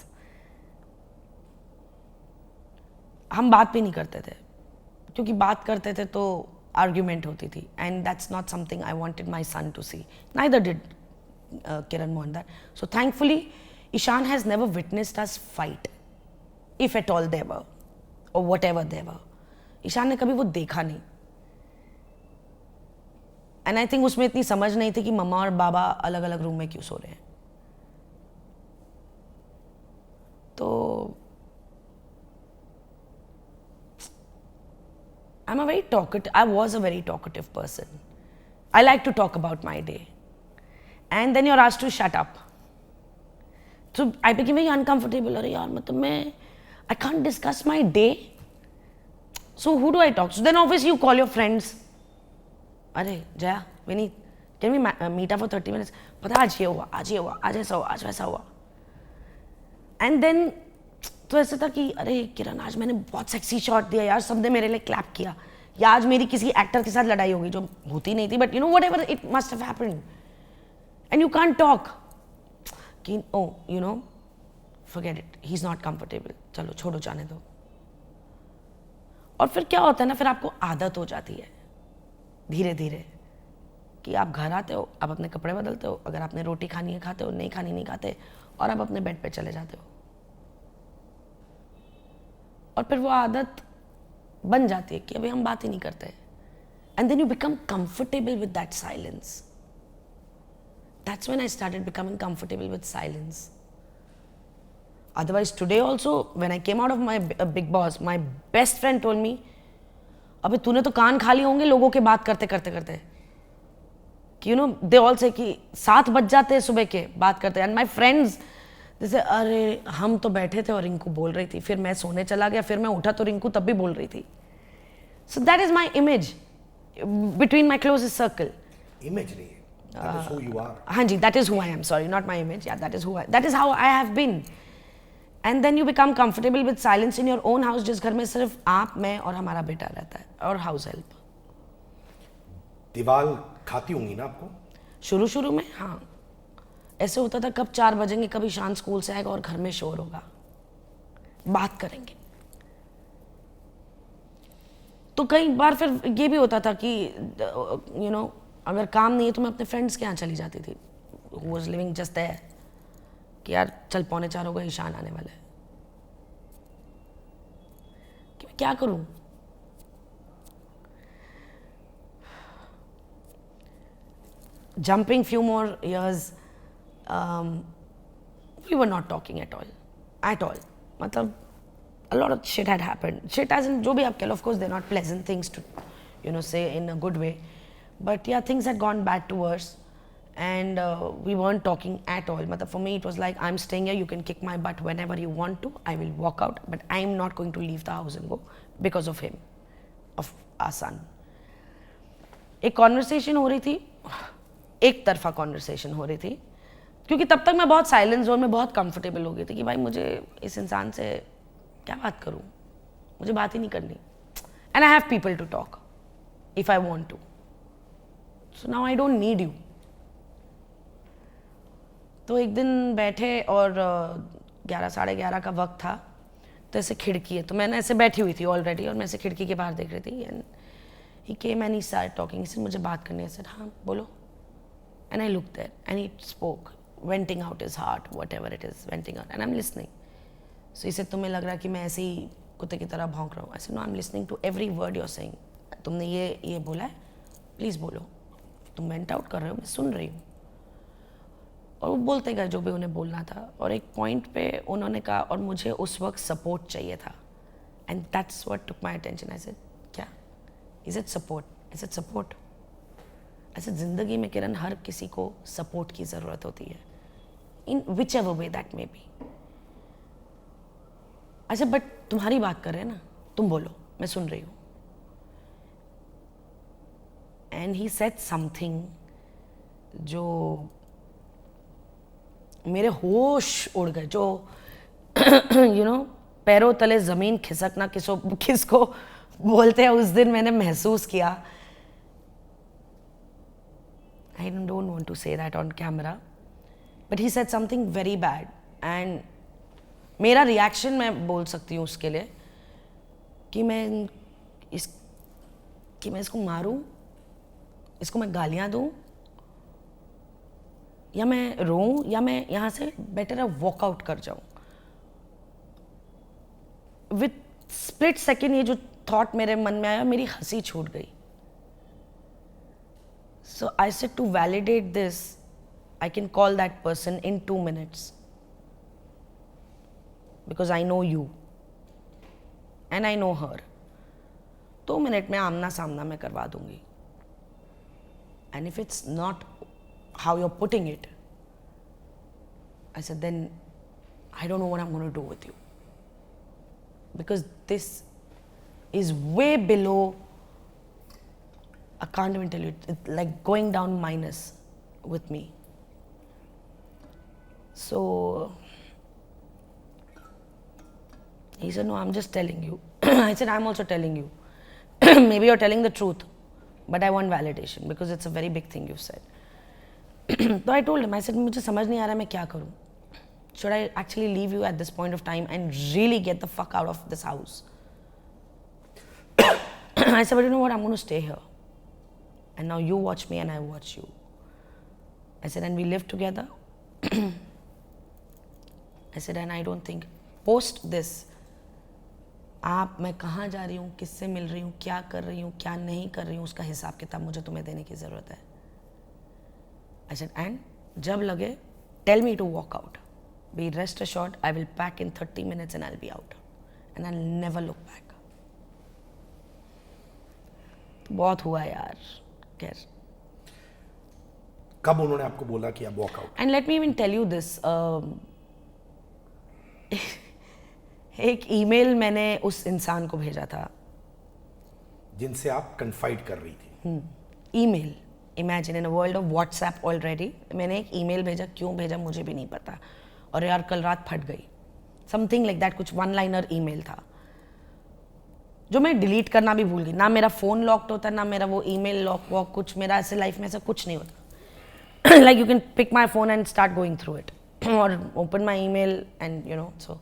हम बात भी नहीं करते थे, क्योंकि बात करते थे तो आर्ग्यूमेंट होती थी, and that's not something I wanted my son to see. Neither did Kiran want that. So thankfully, Ishan has never witnessed us fight, if at all there were, or whatever there were. Ishan ने कभी वो देखा नहीं. एंड आई थिंक उसमें इतनी समझ नहीं थी कि मम्मा और बाबा अलग अलग रूम में क्यों सो रहे हैं. तो I was a very talkative person. I like to talk about my day, and then you are asked to shut up. So I became very uncomfortable. अरे यार, मतलब मैं I can't discuss my day. So who do I talk to? So then obviously you call your friends. अरे Jaya, Vineet, can we meet up for 30 minutes? पता आज ये हुआ, आज ये हुआ, आज ऐसा हुआ, आज वैसा हुआ. And then तो ऐसा था कि अरे किरण, आज मैंने बहुत सेक्सी शॉट दिया यार, सबने मेरे लिए क्लैप किया. या आज मेरी किसी एक्टर के साथ लड़ाई होगी जो होती नहीं थी, but you know whatever it must have happened. And you can't talk. कि oh you know forget it, he is not comfortable, चलो छोड़ो, जाने दो. और फिर क्या होता है ना, फिर आपको आदत हो जाती है धीरे धीरे कि आप घर आते हो, आप अपने कपड़े बदलते हो, अगर आपने रोटी खानी है खाते हो, नहीं खानी नहीं खाते, और आप अपने बेड पे चले जाते हो. और फिर वो आदत बन जाती है कि अभी हम बात ही नहीं करते. And then you become comfortable with that silence. That's when I started becoming comfortable with silence. Otherwise, today also, when I came out of my Bigg Boss, my best friend told me, अबे तूने तो कान खाली होंगे लोगों के बात करते करते करते. कि you know, they all say कि 7 बज जाते हैं सुबह के बात करते. And my friends, they say, अरे हम तो बैठे थे और रिंकू बोल रही थी, फिर मैं सोने चला गया, फिर मैं उठा तो रिंकू तब भी बोल रही थी. So that is my image between my closest circle. Image नहीं. That is who you are. हाँ जी, that is who I am. Sorry, not my image. Yeah, that is how I have been. And then you become comfortable with silence in your own house, जिस घर में सिर्फ आप, मैं और हमारा बेटा रहता है, और हाउस हेल्प. दीवार खाती होंगी ना आपको? शुरू में हाँ, ऐसे होता था कब 4 बजेंगे, कभी ईशान स्कूल से आएगा और घर में शोर होगा, बात करेंगे. तो कई बार फिर ये भी होता था कि यू नो, अगर काम नहीं है तो मैं अपने फ्रेंड्स के यहाँ चली जाती थी, who was living just there, कि यार चल 3:45 हो गए, ईशान आने वाले हैं. कि मैं क्या करूं? Jumping few more years, we were not talking at all. मतलब a lot of shit had happened. Shit as in जो भी आप कह लो, of course they're not pleasant things to, you know, say in a good way. But yeah, things had gone bad to worse, and we weren't talking at all. Matlab, for me it was like, I'm staying here, you can kick my butt whenever you want to, I will walk out, but I'm not going to leave the house and go because of him, of our son. एक कॉन्वर्सेशन हो रही थी, एक तरफा कॉन्वर्सेशन हो रही थी, क्योंकि तब तक मैं बहुत साइलेंस जोन में बहुत कंफर्टेबल हो गई थी कि भाई मुझे इस इंसान से क्या बात करूं, मुझे बात ही नहीं करनी. And I have people to talk if I want to. So now I don't need you. तो एक दिन बैठे और 11 साढ़े 11 का वक्त था, तो ऐसे खिड़की है, तो मैंने ऐसे बैठी हुई थी ऑलरेडी, और मैं ऐसे खिड़की के बाहर देख रही थी. And he came and he started talking. इससे मुझे बात करनी है. सर हाँ बोलो. And I look there and he spoke, venting out his heart, whatever it is, venting out, and I am listening. So इसे तुम्हें लग रहा है कि मैं ऐसे ही कुत्ते की तरह भौंक रहा हूँ. ऐसे no, I am listening to every word you are saying. तुमने ये बोला है, प्लीज़ बोलो. तुम वेंट आउट कर रहे हो, मैं सुन रही हूँ. और वो बोलते गए जो भी उन्हें बोलना था. और एक पॉइंट पे उन्होंने कहा, और मुझे उस वक्त सपोर्ट चाहिए था. And that's what took my attention. I said क्या? Is it support? Is it support? ऐसे ज़िंदगी में किरण, हर किसी को सपोर्ट की ज़रूरत होती है, in whichever way that may be. अच्छा, बट तुम्हारी बात कर रहे हैं ना, तुम बोलो, मैं सुन रही हूँ. And he said something जो मेरे होश उड़ गए, जो you know, पैरों तले ज़मीन खिसकना किसको बोलते हैं, उस दिन मैंने महसूस किया. I don't want to say that on camera, but he said something very bad, and मेरा रिएक्शन मैं बोल सकती हूँ उसके लिए कि मैं इसको मारूं, इसको मैं गालियाँ दूं, या मैं रोऊं, या मैं यहाँ से बेटर वॉकआउट कर जाऊं. विथ स्प्लिट सेकेंड ये जो थॉट मेरे मन में आया, मेरी हंसी छूट गई. So I said, to validate this, I can call that person in 2 minutes. Because I know you. And I know her. 2 minutes में आमना सामना मैं करवा दूंगी. And if it's not how you're putting it, I said, then I don't know what I'm going to do with you. Because this is way below, I can't even tell you, it's like going down minus with me. So he said, no, I'm just telling you. I said, I'm also telling you. Maybe you're telling the truth, but I want validation because it's a very big thing you said. So I told him, I said, मुझे समझ नहीं आ रहा मैं क्या करूं. Should I actually leave you at this point of time and really get the fuck out of this house? I said, but you know what, I'm going to stay here. And now you watch me and I watch you. I said, and we live together. I said, and I don't think, post this, आप मैं कहाँ जा रही हूँ, किससे मिल रही हूँ, क्या कर रही हूँ, क्या नहीं कर रही हूँ, उसका हिसाब किताब मुझे तुम्हें देने की ज़रूरत है. I said, and जब लगे, tell me to walk out. Be rest assured, I will pack in 30 minutes and I'll be out. And I'll never look back. बहुत हुआ यार. कब उन्होंने आपको बोला कि आप walk out? And let me even tell you this, एक ईमेल मैंने उस इंसान को भेजा था जिनसे आप कन्फाइड कर रही थी. Email, imagine in a world of WhatsApp already मैंने एक ईमेल भेजा. क्यों भेजा मुझे भी नहीं पता, और यार कल रात फट गई. समथिंग लाइक दैट, कुछ 1 लाइनर ईमेल था जो मैं डिलीट करना भी भूल गई. ना मेरा फ़ोन लॉक्ड होता, ना मेरा वो ईमेल लॉक वॉक, कुछ मेरा ऐसे लाइफ में ऐसा कुछ नहीं होता. Like you can pick my phone and start going through it और open my email and you know. So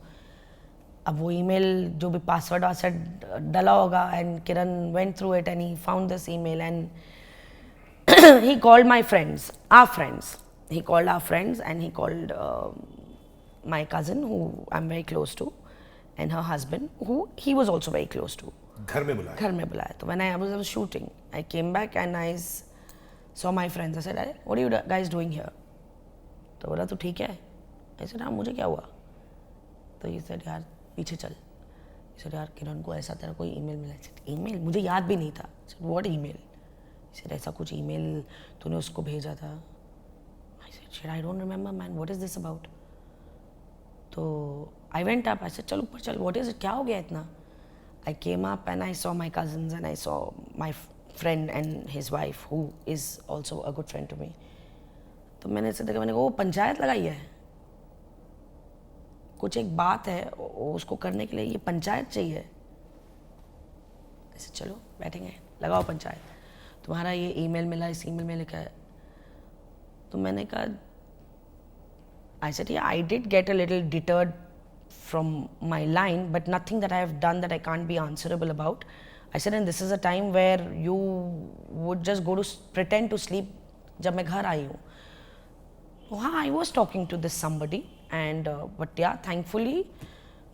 अब वो ईमेल जो भी पासवर्ड वासवर्ड डला होगा, and Kiran went through it and he found this email and he called my friends, our friends. He called our friends and he called my cousin who I'm very close to, and her husband who he was also very close to. घर में बुलाया. So when I was shooting, I came back and I saw my friends. I said, "Arey, what are you guys doing here?" तो बोला तू ठीक है? I said, हाँ मुझे क्या हुआ? तो he said, यार पीछे चल. He said, यार किरण को ऐसा तेरा कोई ईमेल मिला. I said, email? मुझे याद भी नहीं था. I said, what email? He said, ऐसा कुछ ईमेल तूने उसको भेजा था. I said, shit, I don't remember man, what is this about? तो I went up, I said, चल ऊपर चल, what is it, क्या हो गया इतना? I came up and I saw my cousins and I saw my friend and his wife who is also a good friend to me. तो मैंने ऐसे देखा, मैंने कहा वो पंचायत लगाई है, कुछ एक बात है उसको करने के लिए ये पंचायत चाहिए. ऐसे चलो बैठेंगे, लगाओ पंचायत. तुम्हारा ये ईमेल मिला, इस ईमेल में लिखा है. तो मैंने कहा, I said, yeah, I did get a little deterred from my line, but nothing that I have done that I can't be answerable about. I said, and this is a time where you would just go to pretend to sleep. जब मैं घर आई हूँ, हाँ, I was talking to this somebody, and but yeah, thankfully,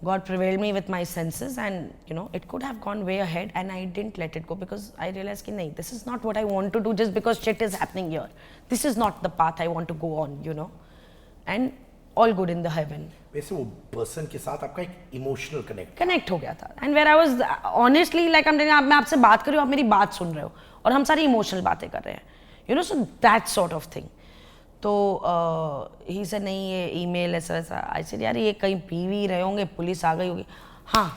God prevailed me with my senses, and you know, it could have gone way ahead, and I didn't let it go because I realized कि नहीं, this is not what I want to do just because shit is happening here. This is not the path I want to go on, you know, and all good in the heaven. वैसे वो पर्सन के साथ आपका एक इमोशनल कनेक्ट हो गया था, and where I was honestly like मैं आपसे बात कर रही हूँ, आप मेरी बात सुन रहे हो, और हम सारी इमोशनल बातें कर रहे हैं, you know, so that sort of thing. तो ही से नहीं ये ईमेल ऐसा ऐसा. आई सेड यार ये कहीं पी भी रहे होंगे, पुलिस आ गई होगी. हाँ,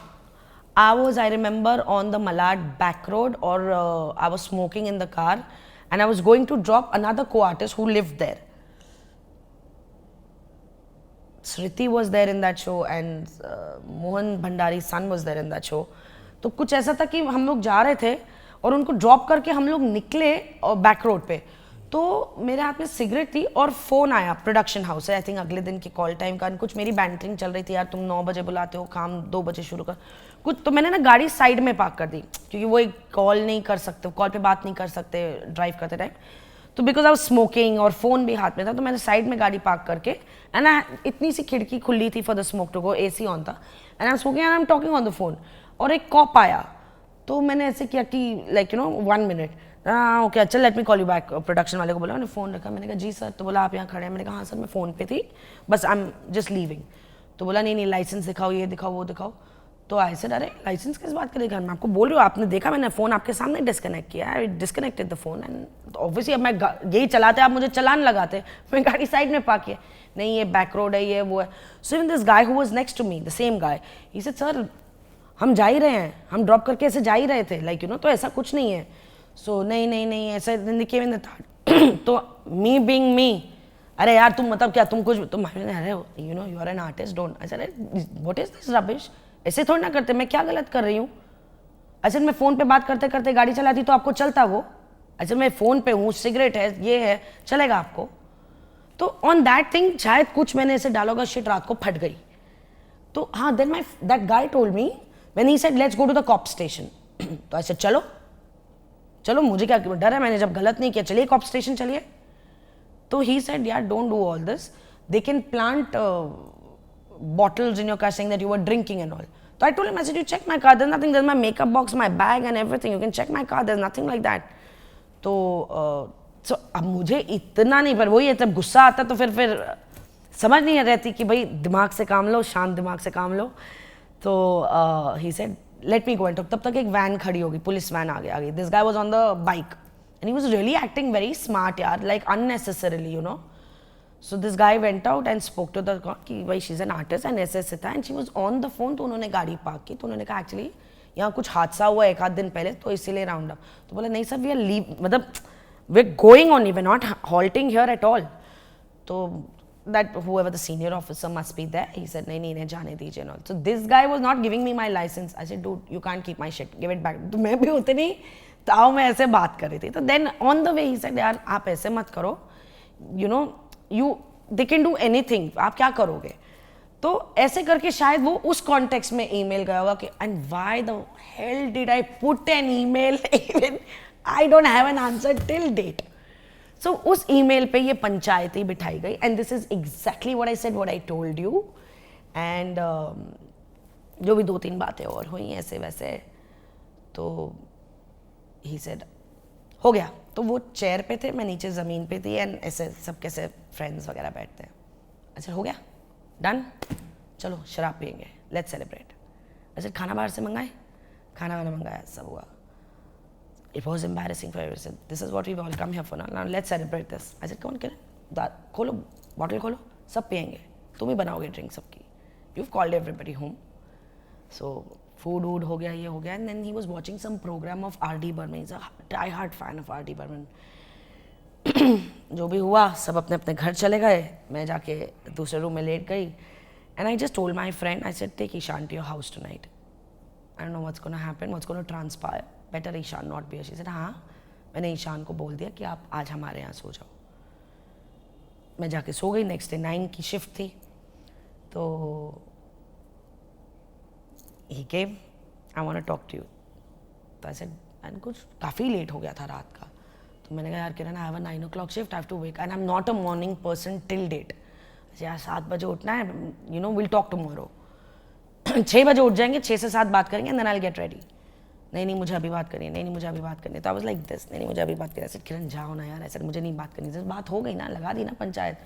I remember on the Malad back road, और I was smoking in the car and I was going to drop another co artist who lived there. Sriti was there in that show and Mohan Bhandari's son was there in that show. तो कुछ ऐसा था कि हम लोग जा रहे थे और उनको ड्रॉप करके हम लोग निकले और बैक रोड पे, तो मेरे हाथ में सिगरेट थी और फ़ोन आया, प्रोडक्शन हाउस है, आई थिंक अगले दिन की कॉल टाइम का, कुछ मेरी बैंटरिंग चल रही थी, यार तुम 9 बजे बुलाते हो, काम 2 बजे शुरू कर कुछ। तो मैंने ना गाड़ी साइड में पार्क कर दी, क्योंकि वो एक कॉल नहीं कर सकते, कॉल पे बात नहीं कर सकते ड्राइव करते टाइम। तो बिकॉज आई वाज स्मोकिंग और फ़ोन भी हाथ में था, तो मैंने साइड में गाड़ी पार्क करके, एंड इतनी सी खिड़की खुली थी for the smoke to go, AC on था, and I am smoking and I am talking on the phone. और एक कॉप आया, तो मैंने ऐसे किया कि लाइक 1 मिनट, ओके अच्छा let me call you back. Production वाले को बोला, मैंने फ़ोन रखा, मैंने कहा जी सर। तो बोला आप यहाँ खड़े हैं? मैंने कहा हाँ सर मैं फ़ोन पे थी, बस आई एम जस्ट लीविंग। तो बोला नहीं लाइसेंस दिखाओ, ये दिखाओ वो दिखाओ। तो आई सेड अरे लाइसेंस किस बात का दिखा, मैं आपको बोल रही हूँ, आपने देखा मैंने फ़ोन आपके सामने डिस्कनेक्ट किया, I disconnected the phone, and obviously अब मैं यही चलाते, आप मुझे चलान लगाते, मैं गाड़ी साइड में पार्क किया, नहीं ये बैक रोड है, ये वो है। So even this guy who was next to me, the same guy, he said sir हम जा ही रहे हैं, हम ड्रॉप करके ऐसे जा ही रहे थे, लाइक तो ऐसा कुछ नहीं है। सो नहीं ऐसा केम इन द थर्ड। तो मी बीइंग मी, अरे यार तुम मतलब क्या, तुम कुछ तुम अरे you are an artist, don't. अच्छा व्हाट इज दिस रबिश, ऐसे थोड़ी ना करते, मैं क्या गलत कर रही हूँ? अच्छा मैं फ़ोन पे बात करते करते गाड़ी चलाती तो आपको चलता वो? अच्छा मैं फ़ोन पे हूँ, सिगरेट है, ये है, चलेगा आपको? तो ऑन दैट थिंग शायद कुछ मैंने ऐसे डाला होगा, शिट रात को फट गई। तो हाँ, then that guy told me when he said let's go to the cop station. तो ऐसे चलो चलो, मुझे क्या डर है, मैंने जब गलत नहीं किया, चलिए कॉप स्टेशन चलिए। तो ही सेड यार don't do all this, they can plant bottles in your car saying that you were drinking and all. So I told him, I said, you check my car, there's nothing, there's my makeup box, my bag and everything, you can check my car, there's nothing like that. तो so, अब मुझे इतना नहीं, पर वही है जब गुस्सा आता तो फिर समझ नहीं रहती कि भाई दिमाग से काम लो, शांत दिमाग से काम लो। तो he said let me go and talk. तब तक एक वैन खड़ी होगी, पुलिस वैन आ गई। This guy was on the bike and he was really acting very smart यार, like unnecessarily So this guy went out and spoke to the girl कि भाई she's an artist and ऐसे था, and she was on the phone। तो उन्होंने गाड़ी पार्क की, तो उन्होंने कहा एक्चुअली यहाँ कुछ हादसा हुआ एक आध दिन पहले, तो इसीलिए राउंड अप। तो बोला नहीं सर वी आर लीव, मतलब we are going on, we are not halting here at all. तो that whoever the senior officer must be there, he said नहीं जाने दीजिए and all. So this guy was not giving me my license. I said dude you can't keep my shit, give it back। तो मैं भी उतनी ताव में ऐसे बात कर रही थी। तो then on the way he said यार आप ऐसे मत करो, they can do anything, आप क्या करोगे? तो ऐसे करके शायद वो उस कॉन्टेक्स्ट में ईमेल गया होगा कि and why the hell did I put an email, even I don't have an answer till date। So उस ईमेल पे ये पंचायती बिठाई गई, and this is exactly what I said, what I told you, and जो भी 2-3 बातें और हुई ऐसे वैसे, तो he said हो गया। तो वो चेयर पे थे, मैं नीचे ज़मीन पे थी, एंड ऐसे सब कैसे फ्रेंड्स वगैरह बैठते हैं। अच्छा हो गया, डन, चलो शराब पियेंगे, लेट्स सेलिब्रेट। अच्छा खाना बाहर से मंगाए, खाना वाना मंगाया, सब हुआ। It was embarrassing for everyone. This is what we've all come here for now. Now let's celebrate this. I said, come on, Kiran, खोलो, बॉटल खोलो, सब पियेंगे, तुम ही बनाओगे ड्रिंक सबकी। You've called everybody home. So food वूड हो गया, ये हो गया, and then he was watching some program of R.D. Burman. He is a die hard fan of R.D. Burman. जो भी हुआ सब अपने अपने घर चले गए, मैं जाके दूसरे रूम में लेट गई, and I just told my friend, I said take Ishaan to your house tonight, I don't know what's gonna happen, what's gonna transpire, better Ishaan not be. She said हाँ, मैंने ईशान को बोल दिया कि आप आज हमारे यहाँ सो जाओ। मैं जाके सो गई। नेक्स्ट डे 9 की शिफ्ट थी, तो he came, I want to talk to you। तो I said, and कुछ काफ़ी लेट हो गया था रात का, तो मैंने कहा यार किरण I have a 9 o'clock shift, I have to wake, and I'm not a morning person till date। यार 7 बजे उठना है, we'll talk tomorrow। 6 बजे उठ जाएंगे, 6 से 7 बात करेंगे, and then I'll get ready। नहीं मुझे अभी बात करनी है, नहीं मुझे अभी बात करनी है। तो I was like this, नहीं मुझे अभी बात करनी है। ऐसे किरण जाओ ना यार, ऐसे मुझे नहीं बात करनी, जैसे बात हो गई ना, लगा दी ना पंचायत,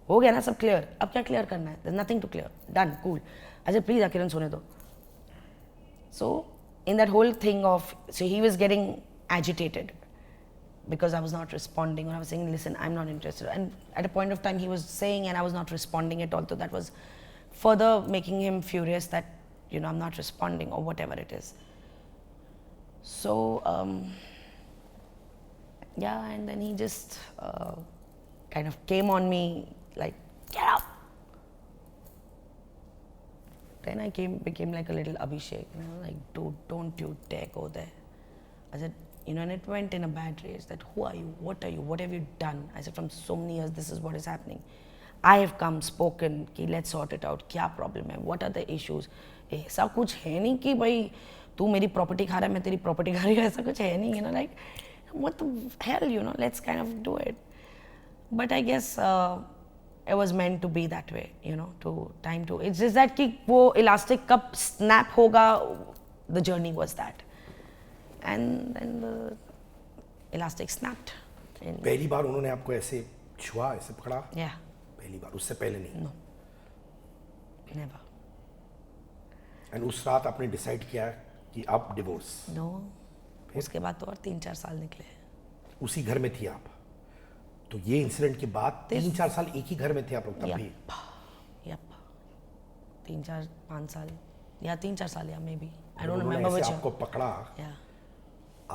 हो गया ना सब क्लियर, अब क्या क्लियर करना है? there's nothing to clear, done, cool। अच्छा प्लीज़ किरण सोने दो। So in that whole thing of, so he was getting agitated because I was not responding, or I was saying, listen, I'm not interested, and at a point of time he was saying and I was not responding at all, so that was further making him furious that I'm not responding or whatever it is. So yeah, and then he just kind of came on me like, get up. Then I became like a little Abhishek, like, dude, don't you dare go there। I said, You know, and it went in a bad rage that who are you? What are you? What have you done? I said, from so many years, this is what is happening. I have come, spoken, कि let's sort it out. क्या problem है? What are the issues? ऐसा कुछ है नहीं कि भाई तू मेरी property खा रहा है, मैं तेरी property खा रही हूँ, ऐसा कुछ है नहीं, you know, like what the hell, you know, let's kind of do it. But I guess it was meant to be that way, you know, it's just that कि वो elastic कब snap होगा, the journey was that. And then the elastic snapped. पहली बार उन्होंने आपको ऐसे छुआ, ऐसे पकड़ा? Yeah. पहली बार, उससे पहले नहीं? No. Never. And उस रात आपने डिसाइड किया कि अब डिवोर्स? No. उसके बाद तो और 3-4 साल निकले. उसी घर में थी आप? तो ये इंसिडेंट के बाद 3-4 साल एक ही घर में थे आप लोग तब भी? Yep. 3-4-5 साल या 3-4 साल या may be. I don't remember which. आपको पकड़ा. Yeah.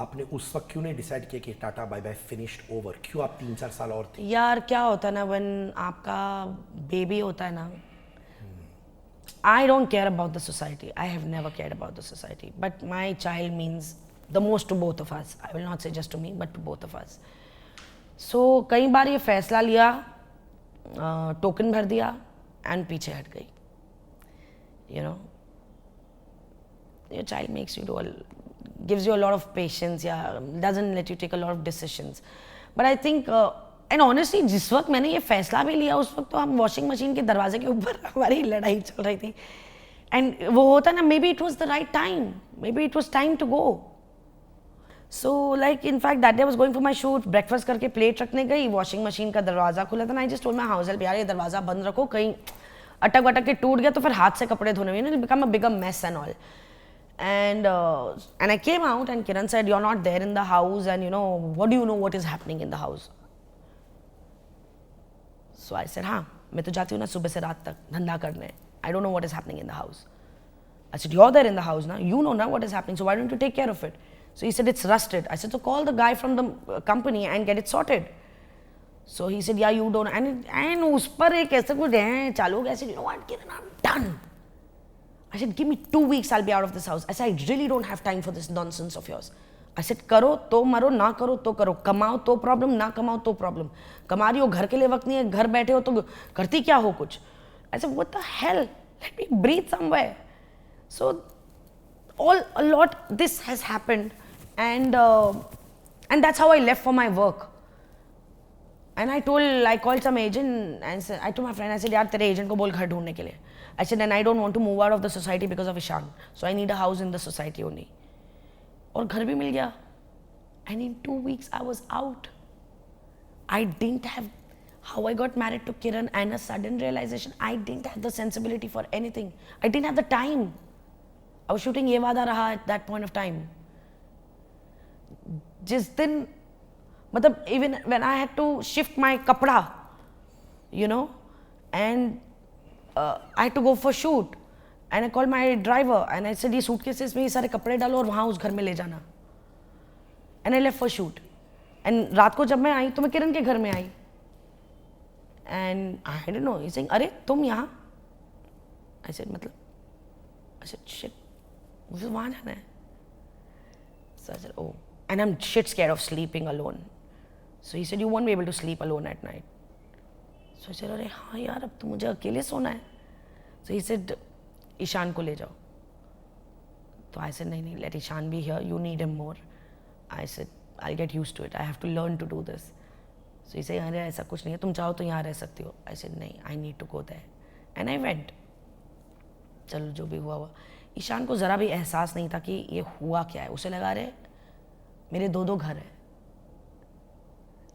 आपने उस वक्त क्यों नहीं डिसाइड किया कि tata bye bye finished over? क्यों आप 3-4 साल और थे? यार क्या होता है ना, व्हेन आपका बेबी होता है ना, I don't care about the society. I have never cared about the society. But my child means the most to both of us. I will not say just to me, but to both of us. So कई बार ये फैसला लिया, टोकन भर दिया एंड पीछे हट गई. You know, your child makes you gives you a lot of patience, yeah, doesn't let you take a lot of decisions. But I think, and honestly, जिस वक्त मैंने ये फैसला भी लिया, उस वक्त तो हम वॉशिंग मशीन के दरवाजे के ऊपर हमारी लड़ाई चल रही थी. एंड वो होता ना, maybe it was the right time, maybe it was time to go. So like in fact that day was going for my shoot, breakfast करके प्लेट रखने गई, वॉशिंग मशीन का दरवाजा खुला था. I just told my house help, यार ये दरवाजा बंद रखो, कहीं अटक वटक के टूट गया तो फिर हाथ से कपड़े धोने में, become a bigger mess and all. And I came out and Kiran said, you're not there in the house, and you know, what do you know what is happening in the house? So I said, हाँ, मैं तो जाती हूँ ना सुबह से रात तक धंधा करने. I don't know what is happening in the house. I said, you're there in the house now. You know now what is happening. So why don't you take care of it? So he said, it's rusted. I said, so call the guy from the company and get it sorted. So he said, yeah, you don't. And उस पर एक ऐसा कुछ है चालू हो गया. I said, you know what, Kiran, I'm done. I said, give me 2 weeks, I'll be out of this house. I said, I really don't have time for this nonsense of yours. I said, करो तो मरो, ना करो तो करो, कमाओ तो प्रॉब्लम, ना कमाओ तो प्रॉब्लम. कमा रही हो, घर के लिए वक्त नहीं है, घर बैठे हो तो करती क्या हो कुछ. I said, what the hell? Let me breathe somewhere. So, a lot, this has happened, and that's how I left for my work. And I called some agent and said, I told my friend, I said, यार तेरे agent को बोल घर ढूंढने के लिए. I said, and I don't want to move out of the society because of Ishan. So I need a house in the society only. और घर भी मिल गया. And in 2 weeks I was out. I didn't have, how I got married to Kiran and a sudden realization, I didn't have the sensibility for anything. I didn't have the time. I was shooting Ye Waada Raha at that point of time. जिस दिन, मतलब even when I had to shift my kapda, you know, and I had to go for shoot, and I called my driver and I said, ये suitcases में ये सारे कपड़े डालो और वहाँ उस घर में ले जाना. And I left for shoot. And रात को जब मैं आई तो मैं किरण के घर में आई. And I don't know, he's saying, अरे तुम यहाँ? I said, मतलब? I said, shit, मुझे वहाँ जाना है. So I said, oh. And I'm shit scared of sleeping alone. So he said, you won't be able to sleep alone at night. So I said, अरे हाँ यार, अब तो मुझे अकेले सोना है. So he said, ईशान को ले जाओ. तो I said, नहीं, let Ishan be here. You need him more. I said, I'll get used to it. I have to learn to do this. So he said, अरे ऐसा कुछ नहीं है, तुम चाहो तो यहाँ रह सकती हो. I said, नहीं, I need to go there. And I went. चलो जो भी हुआ हुआ. ईशान को ज़रा भी एहसास नहीं था कि ये हुआ क्या है. उसे लगा रहे मेरे 2 घर हैं.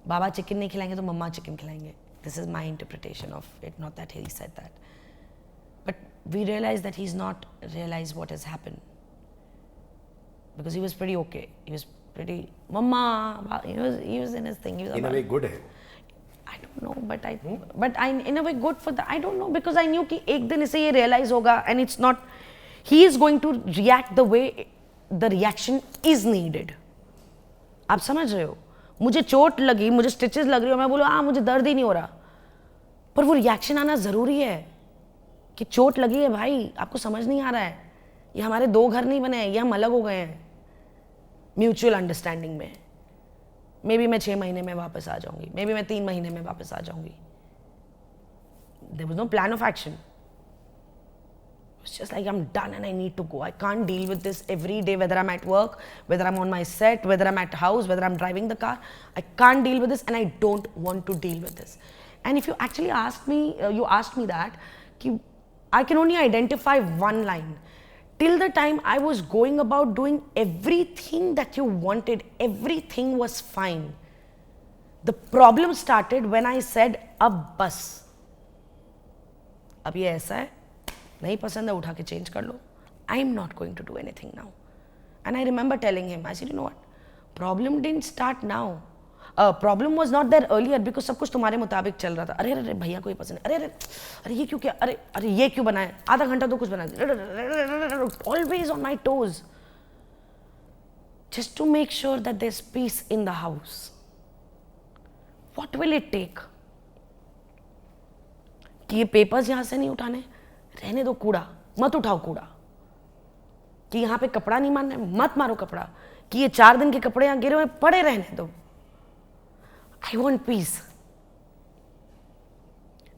बाबा चिकन नहीं खिलाएंगे तो मम्मा चिकन खिलाएंगे. This is my interpretation of it, not that he said that. But we realized that he's not realized what has happened. Because he was pretty okay. He was pretty, mama, he was in his thing. He was in a way good hai. I don't know, but I in a way good for the, I don't know, because I knew कि एक दिन इसे ये realize होगा, and it's not, he is going to react the way the reaction is needed. आप समझ रहे हो? मुझे चोट लगी, मुझे स्टिचेस लग रही हो, मैं बोलूँ हाँ मुझे दर्द ही नहीं हो रहा, पर वो रिएक्शन आना ज़रूरी है कि चोट लगी है भाई, आपको समझ नहीं आ रहा है, ये हमारे 2 घर नहीं बने हैं, ये हम अलग हो गए हैं. म्यूचुअल अंडरस्टैंडिंग में. मे बी मैं 6 महीने में वापस आ जाऊंगी, मे बी मैं 3 महीने में वापस आ जाऊंगी. There was no plan of action. It's just like I'm done and I need to go. I can't deal with this every day, whether I'm at work, whether I'm on my set, whether I'm at house, whether I'm driving the car. I can't deal with this and I don't want to deal with this. And if you actually asked me, you asked me that, I can only identify one line. Till the time I was going about doing everything that you wanted, everything was fine. The problem started when I said, अब बस. अब ये ऐसा है, नहीं पसंद है, उठा के चेंज कर लो. I am not going to do anything now. And I remember telling him, I said, you know what? Problem didn't start now. Problem was not there earlier because सब कुछ तुम्हारे मुताबिक चल रहा था. अरे अरे भैया को ये पसंद है. अरे अरे अरे ये क्यों किया? अरे अरे ये क्यों बनाया? आधा घंटा तो कुछ बना दिया. Always on my toes. Just to make sure that there's peace in the house. What will it take? कि ये पेपर्स यहाँ से नहीं उठाने, रहने दो कूड़ा, मत उठाओ कूड़ा. कि यहाँ पे कपड़ा नहीं मारना है, मत मारो कपड़ा. कि ये 4 दिन के कपड़े यहाँ गिरे हुए पड़े रहने दो. I want peace.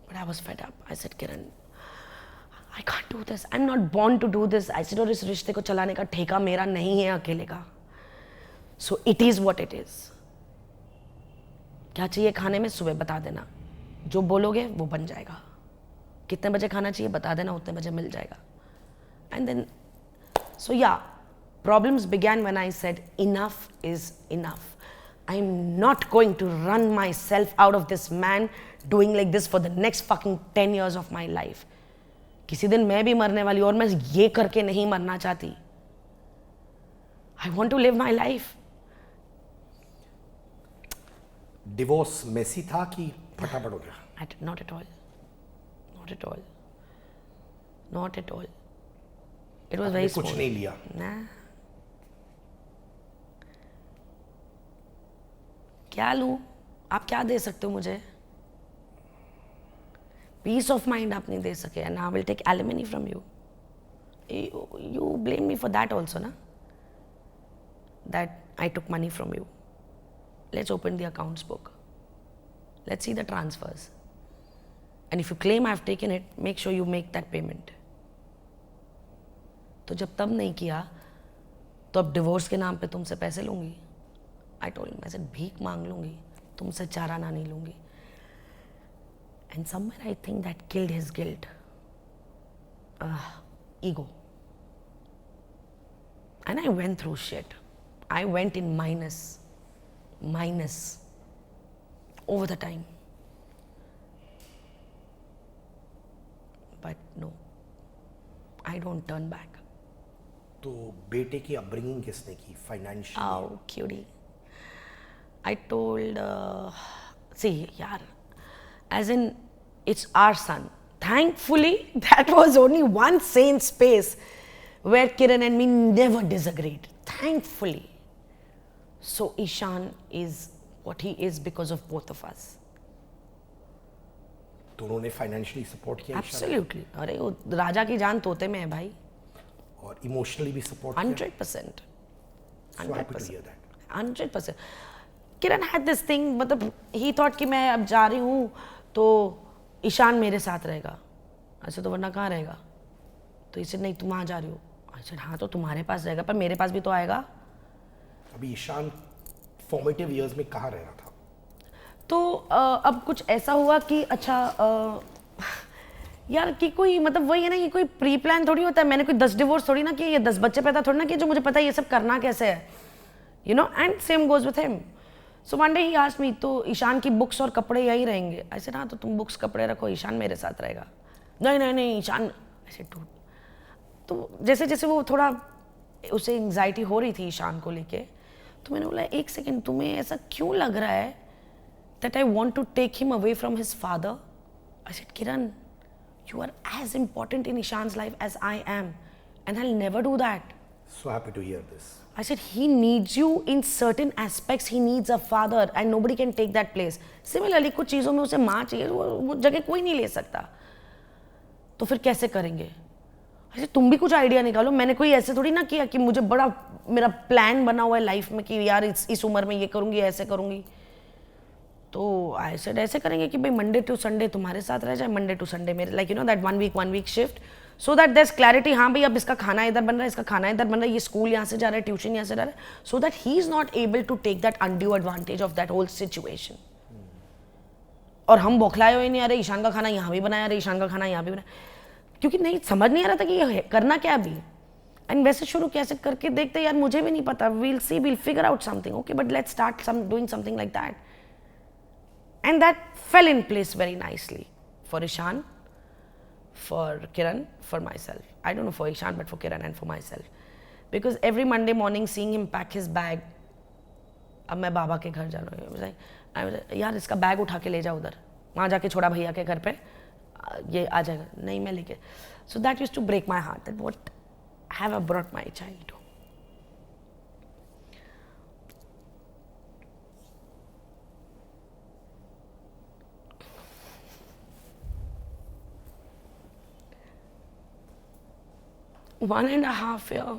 But I was fed up. I said, Kiran, I can't do this. I'm not born to do this. I said, और इस रिश्ते को चलाने का ठेका मेरा नहीं है अकेले का. So it is what it is. क्या चाहिए खाने में सुबह बता देना. जो बोलोगे वो बन जाएगा. कितने बजे खाना चाहिए बता देना, उतने बजे मिल जाएगा. And then, so yeah, problems began when I said enough is enough. I'm not going to run myself out of this man doing like this for the next fucking 10 years of my life. किसी दिन मैं भी मरने वाली और मैं ये करके नहीं मरना चाहती. I want to live my life. Divorce messy था कि फटाफट हो गया? Not at all. Not at all. Not at all. It was very smooth. कुछ नहीं लिया? Nah. क्या लूं? आप क्या दे सकते हो मुझे? Peace of mind आप नहीं दे सके, and I will take alimony from you. You blame me for that also, na? That I took money from you. Let's open the accounts book. Let's see the transfers. And if you claim I've taken it, make sure you make that payment. तो जब तब नहीं किया, तो अब डिवोर्स के नाम पे तुमसे पैसे लूंगी. I told him, I said, भीख मांग लूंगी, तुमसे चारा ना नहीं लूंगी. And somewhere I think that killed his guilt. Ego. And I went through shit. I went in minus over the time. But no, I don't turn back. तो बेटे की अपब्रिंगिंग किसने की? Financial? Oh, cutie. I told, see, yaar, as in, it's our son. Thankfully, that was only one sane space where Kiran and me never disagreed. Thankfully. So Ishan is what he is because of both of us. दोनों ने फाइनेंशियली सपोर्ट किया? Absolutely. अरे वो राजा की जान तोते में है भाई. और इमोशनली भी सपोर्ट किया? 100%. So happy to hear that. 100%. Kiran had this thing, मतलब he thought कि मैं अब जा रही हूँ तो ईशान मेरे साथ रहेगा. ऐसे तो वरना कहाँ रहेगा? तो इसे नहीं, तुम वहाँ जा रही हो. अच्छा हाँ, तो तुम्हारे पास रहेगा पर मेरे पास भी तो आएगा. अभी ईशान फॉर्मेटिव इयर्स में कहाँ रह रहा था? तो अब कुछ ऐसा हुआ कि अच्छा यार कि कोई मतलब वही है ना, ये कोई प्री प्लान थोड़ी होता है. मैंने कोई 10 डिवोर्स थोड़ी ना कि ये 10 बच्चे पैदा थोड़ी ना कि जो मुझे पता है ये सब करना कैसे है, you know. And same goes with him. So one day he asked me, तो ईशान की बुक्स और कपड़े यही रहेंगे? ऐसे हाँ, तो तुम बुक्स कपड़े रखो, ईशान मेरे साथ रहेगा. नहीं नहीं नहीं ईशान, ऐसे टूट. तो जैसे जैसे वो थोड़ा उसे एंग्जाइटी हो रही थी ईशान को लेके, तो मैंने बोला एक सेकेंड, तुम्हें ऐसा क्यों लग रहा है that I want to take him away from his father? I said, Kiran, you are as important in Ishan's life as I am, and I'll never do that. So happy to hear this. I said, he needs you in certain aspects. He needs a father, and nobody can take that place. Similarly, कुछ चीज़ों में उसे माँ चाहिए, वो जगह कोई नहीं ले सकता. तो फिर कैसे करेंगे? I ऐसे तुम भी कुछ आइडिया निकालो, मैंने कोई ऐसे थोड़ी ना किया कि मुझे बड़ा मेरा प्लान बना हुआ है लाइफ में कि यार इस उम्र में ये करूँगी ऐसे करूँगी। तो आई सेड ऐसे करेंगे कि भाई मंडे टू संडे तुम्हारे साथ रह जाए, मंडे टू संडे मेरे, like you know that 1 week shift, so that there is clarity. हाँ भाई अब इसका खाना इधर बन रहा है, इसका खाना इधर बन रहा है, ये स्कूल यहाँ से जा रहा है, ट्यूशन यहाँ से जा रहा है, so that he is not able to take that undue advantage of that whole situation. और हम बौखलाए हुए नहीं आ रहे, ईशान का खाना यहाँ भी बनाया, अरे ईशान का खाना यहाँ भी बनाया, क्योंकि नहीं समझ नहीं आ रहा था कि ये करना क्या अभी। एंड वैसे शुरू कैसे करके देखते यार मुझे भी नहीं पता, we'll see, we'll figure out something, okay but let's start doing something like that. And that fell in place very nicely for Ishan, for Kiran, for myself. I don't know for Ishan, but for Kiran and for myself. Because every Monday morning seeing him pack his bag, अब मैं बाबा के घर जा रहा हूँ, यार इसका बैग उठा के ले जा उधर, वहाँ जाके छोड़ा भैया के घर पे, ये आ जाएगा, नहीं मैं लेके। So that used to break my heart, that what have I brought my child to? One and a half year,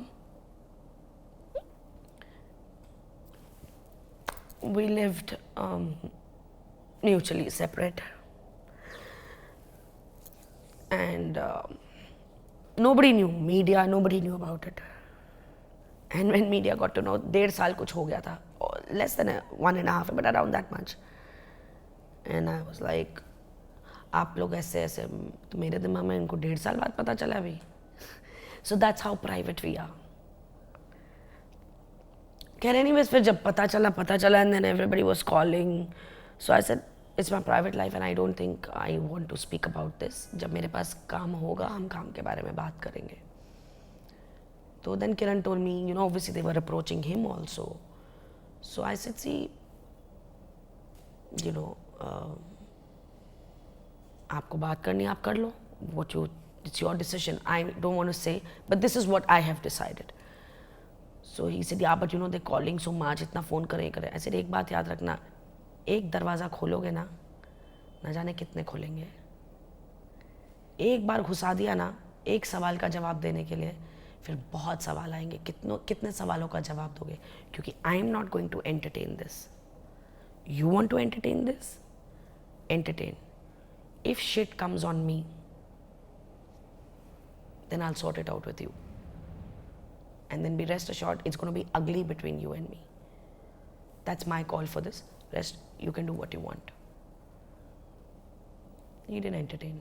we lived mutually separate, and nobody knew, media, nobody knew about it. And when media got to know, 1.5 साल कुछ हो गया था, less than 1.5, but around that much. And I was like, आप लोग ऐसे ऐसे, तो मेरे दिमाग में इनको 1.5 साल बाद पता चला अभी। So that's how private we are. Can anyways, फिर जब पता चला, and then everybody was calling. So I said, it's my private life and I don't think I want to speak about this. जब मेरे पास काम होगा, हम काम के बारे में बात करेंगे. So then Kiran told me, you know, obviously they were approaching him also. So I said, see, you know, आपको बात करनी आप कर लो. It's your decision. I don't want to say, but this is what I have decided. So he said, yeah, but you know, they're calling so much, इतना फ़ोन करें. I said, एक बात याद रखना, एक दरवाज़ा खोलोगे ना, न जाने कितने खोलेंगे. एक बार घुसा दिया ना, एक सवाल का जवाब देने के लिए, फिर बहुत सवाल आएंगे. कितने सवालों का जवाब दोगे? क्योंकि I am not going to entertain this. You want to entertain this? Entertain. If shit comes on me, then I'll sort it out with you. And then be rest assured, it's going to be ugly between you and me. That's my call for this. Rest, you can do what you want. He didn't entertain.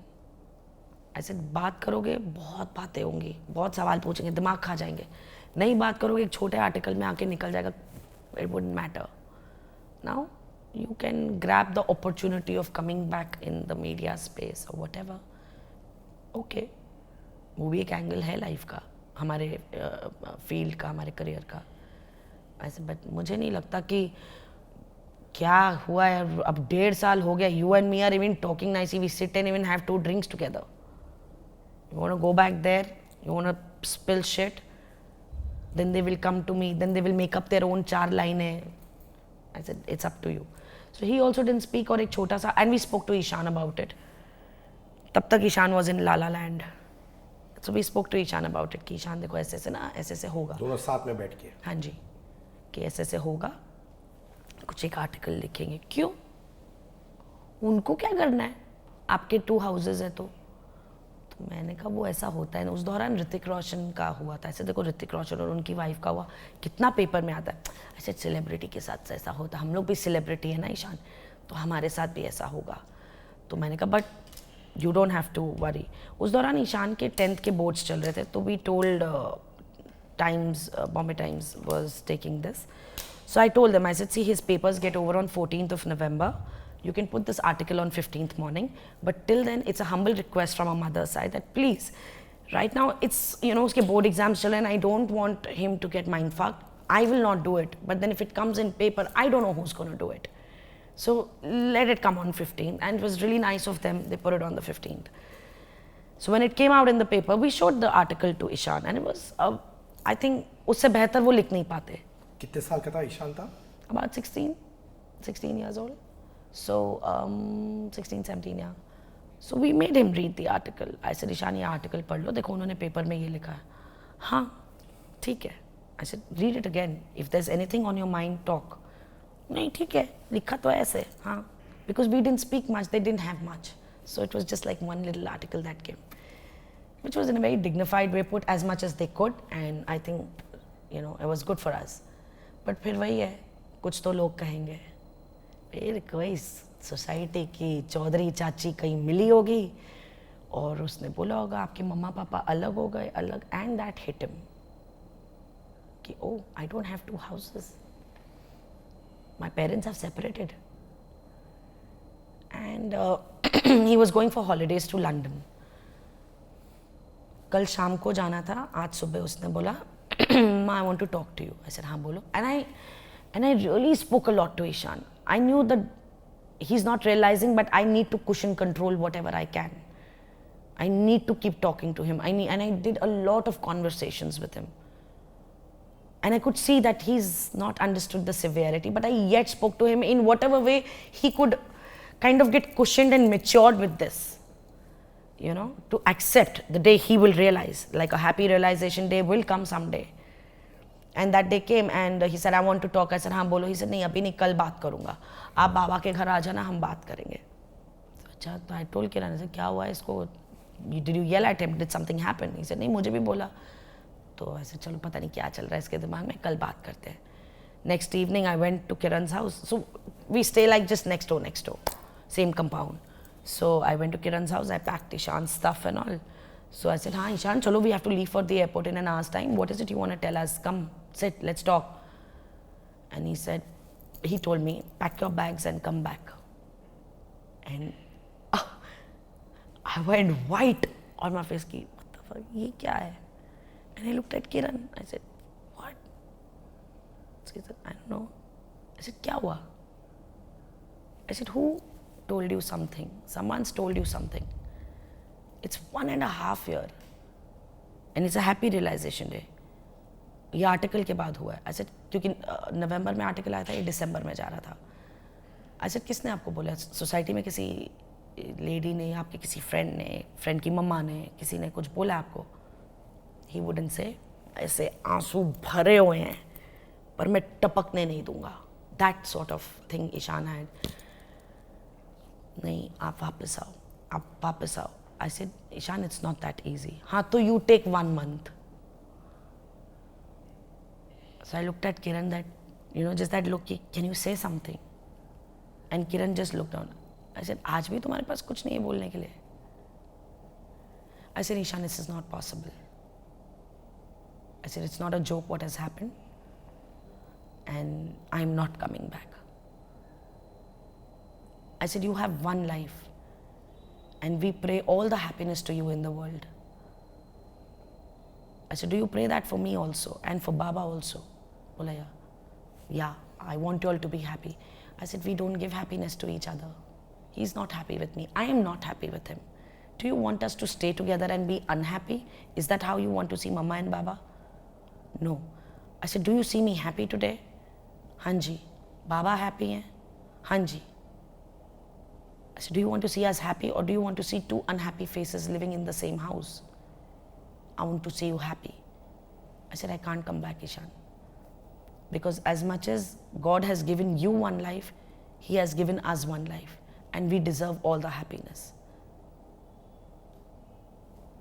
I said, बात करोगे, बहुत बातें होंगी, बहुत सवाल पूछेंगे, दिमाग खा जाएंगे. नहीं बात करोगे, एक छोटे आर्टिकल में आके निकल जाएगा. It wouldn't matter. Now, you can grab the opportunity of coming back in the media space or whatever. Okay. वो भी एक एंगल है लाइफ का, हमारे फील्ड का, हमारे करियर का. ऐसे बट मुझे नहीं लगता कि क्या हुआ है. अब 1.5 साल हो गया. You and me are even talking nicely, we sit and even have 2 drinks together. You want to go back there, you want to spill shit, then they will come to me, then they will make up their own 4 लाइनें. I said it's up to you. So he also didn't speak. और एक छोटा सा, and we spoke to Ishaan about it. तब तक Ishan was in la la land. So we spoke to Ishaan about it कि ईशान देखो ऐसे ऐसे ना, ऐसे ऐसे होगा. दोनों साथ में बैठ के. हाँ जी, कि ऐसे ऐसे होगा, कुछ एक आर्टिकल लिखेंगे. क्यों? उनको क्या करना है? आपके 2 houses है तो मैंने कहा वो ऐसा होता है ना. उस दौरान ऋतिक रोशन का हुआ था. ऐसे देखो ऋतिक रोशन और उनकी वाइफ का हुआ, कितना पेपर में आता है. ऐसे सेलिब्रिटी के साथ ऐसा होता, हम लोग भी सेलिब्रिटी है ना ईशान, तो हमारे साथ भी ऐसा होगा. तो मैंने कहा but you don't have to worry. उस दौरान ईशान के 10th के बोर्ड्स चल रहे थे, तो we told Times, Bombay Times was taking this. So I told them, I said see his papers get over on 14th of November. You can put this article on 15th morning, but till then it's a humble request from a mother's side that please, right now it's, you know, uske board exams chal rahe and I don't want him to get mind fucked. I will not do it, but then if it comes in paper, I don't know who's going to do it. So let it come on 15th, and it was really nice of them. They put it on the 15th. So when it came out in the paper, we showed the article to Ishan, and it was, I think usse behtar wo likh nahi paate. कितने साल का था ईशान था? About 16 years old. So 16, 17, yeah. So we made him read the article. I said, Ishan ये article पढ़ लो, देखो उन्होंने पेपर में ये लिखा है. हाँ, ठीक है. I said, read it again. If there's anything on your mind, talk. नहीं ठीक है, लिखा तो ऐसे. हाँ, because we didn't speak much, they didn't have much. So it was just like one little article that came, which was in a very dignified way, put as much as they could, and I think, you know, it was good for us. But फिर वही है, कुछ तो लोग कहेंगे, फिर कोई सोसाइटी की चौधरी चाची कहीं मिली होगी और उसने बोला होगा आपके मम्मा पापा अलग हो गए, अलग, and that hit him कि oh, I don't have 2 houses, my parents have separated, and he was going for holidays to London. कल शाम को जाना था, आज सुबह उसने बोला I want to talk to you. I said हाँ बोलो, and I really spoke a lot to Ishan. I knew that he's not realizing, but I need to cushion control whatever I can. I need to keep talking to him. And I did a lot of conversations with him. And I could see that he's not understood the severity, but I yet spoke to him in whatever way he could kind of get cushioned and matured with this. You know, to accept the day he will realize, like a happy realization day will come someday. And that day came and he said, I want to talk. I said, हाँ बोलो. He said, नहीं अभी नहीं, कल बात करूँगा. आप बाबा के घर आ जाना, हम बात करेंगे. अच्छा, तो I told Kiran, I said, क्या हुआ इसको? Did you yell at him? Did something happen? He said, नहीं मुझे भी बोला. तो ऐसे चलो पता नहीं क्या चल रहा है इसके दिमाग में, कल बात करते हैं. Next evening I went to Kiran's house. So we stay like just next door, same compound. So I went to Kiran's house. I packed Ishan's stuff and all. So I said, हाँ Ishan, चलो, we have to leave for the airport in an hour's time. What is it you want to tell us? Come, sit, let's talk. And he said, he told me, pack your bags and come back. And I went white on my face. Ki, what the fuck? ये क्या है? And I looked at Kiran. I said, what? So he said, I don't know. I said, क्या हुआ? I said, who told you something? Someone's told you something. It's 1.5 years. And it's a happy realization day. ये आर्टिकल के बाद हुआ है. I said, क्योंकि नवंबर में आर्टिकल आया था, ये दिसंबर में जा रहा था. I said, किसने आपको बोला? सोसाइटी में किसी लेडी ने, आपके किसी फ्रेंड ने, फ्रेंड की मम्मा ने, किसी ने कुछ बोला आपको? He wouldn't say. ऐसे आंसू भरे हुए हैं, पर मैं टपकने नहीं दूंगा. That sort of thing Ishan had. नहीं, आप वापस आओ, आप वापस आओ. I said, Ishan, it's not that easy. हाँ, तो you take 1 month. So I looked at Kiran, that, you know, just that look, can you say something? And Kiran just looked down. I said, आज भी तुम्हारे पास कुछ नहीं है बोलने के लिए? I said, Ishan, this is not possible. I said, it's not a joke what has happened, and I'm not coming back. I said, you have one life, and we pray all the happiness to you in the world. I said, do you pray that for me also, and for Baba also? Bola, yeah. Yeah, I want you all to be happy. I said, we don't give happiness to each other. He's not happy with me. I am not happy with him. Do you want us to stay together and be unhappy? Is that how you want to see Mama and Baba? No. I said, do you see me happy today? Hanji. Baba happy hai? Hanji. I said, do you want to see us happy, or do you want to see 2 unhappy faces living in the same house? I want to see you happy. I said, I can't come back, Ishan. Because as much as God has given you one life, He has given us one life. And we deserve all the happiness.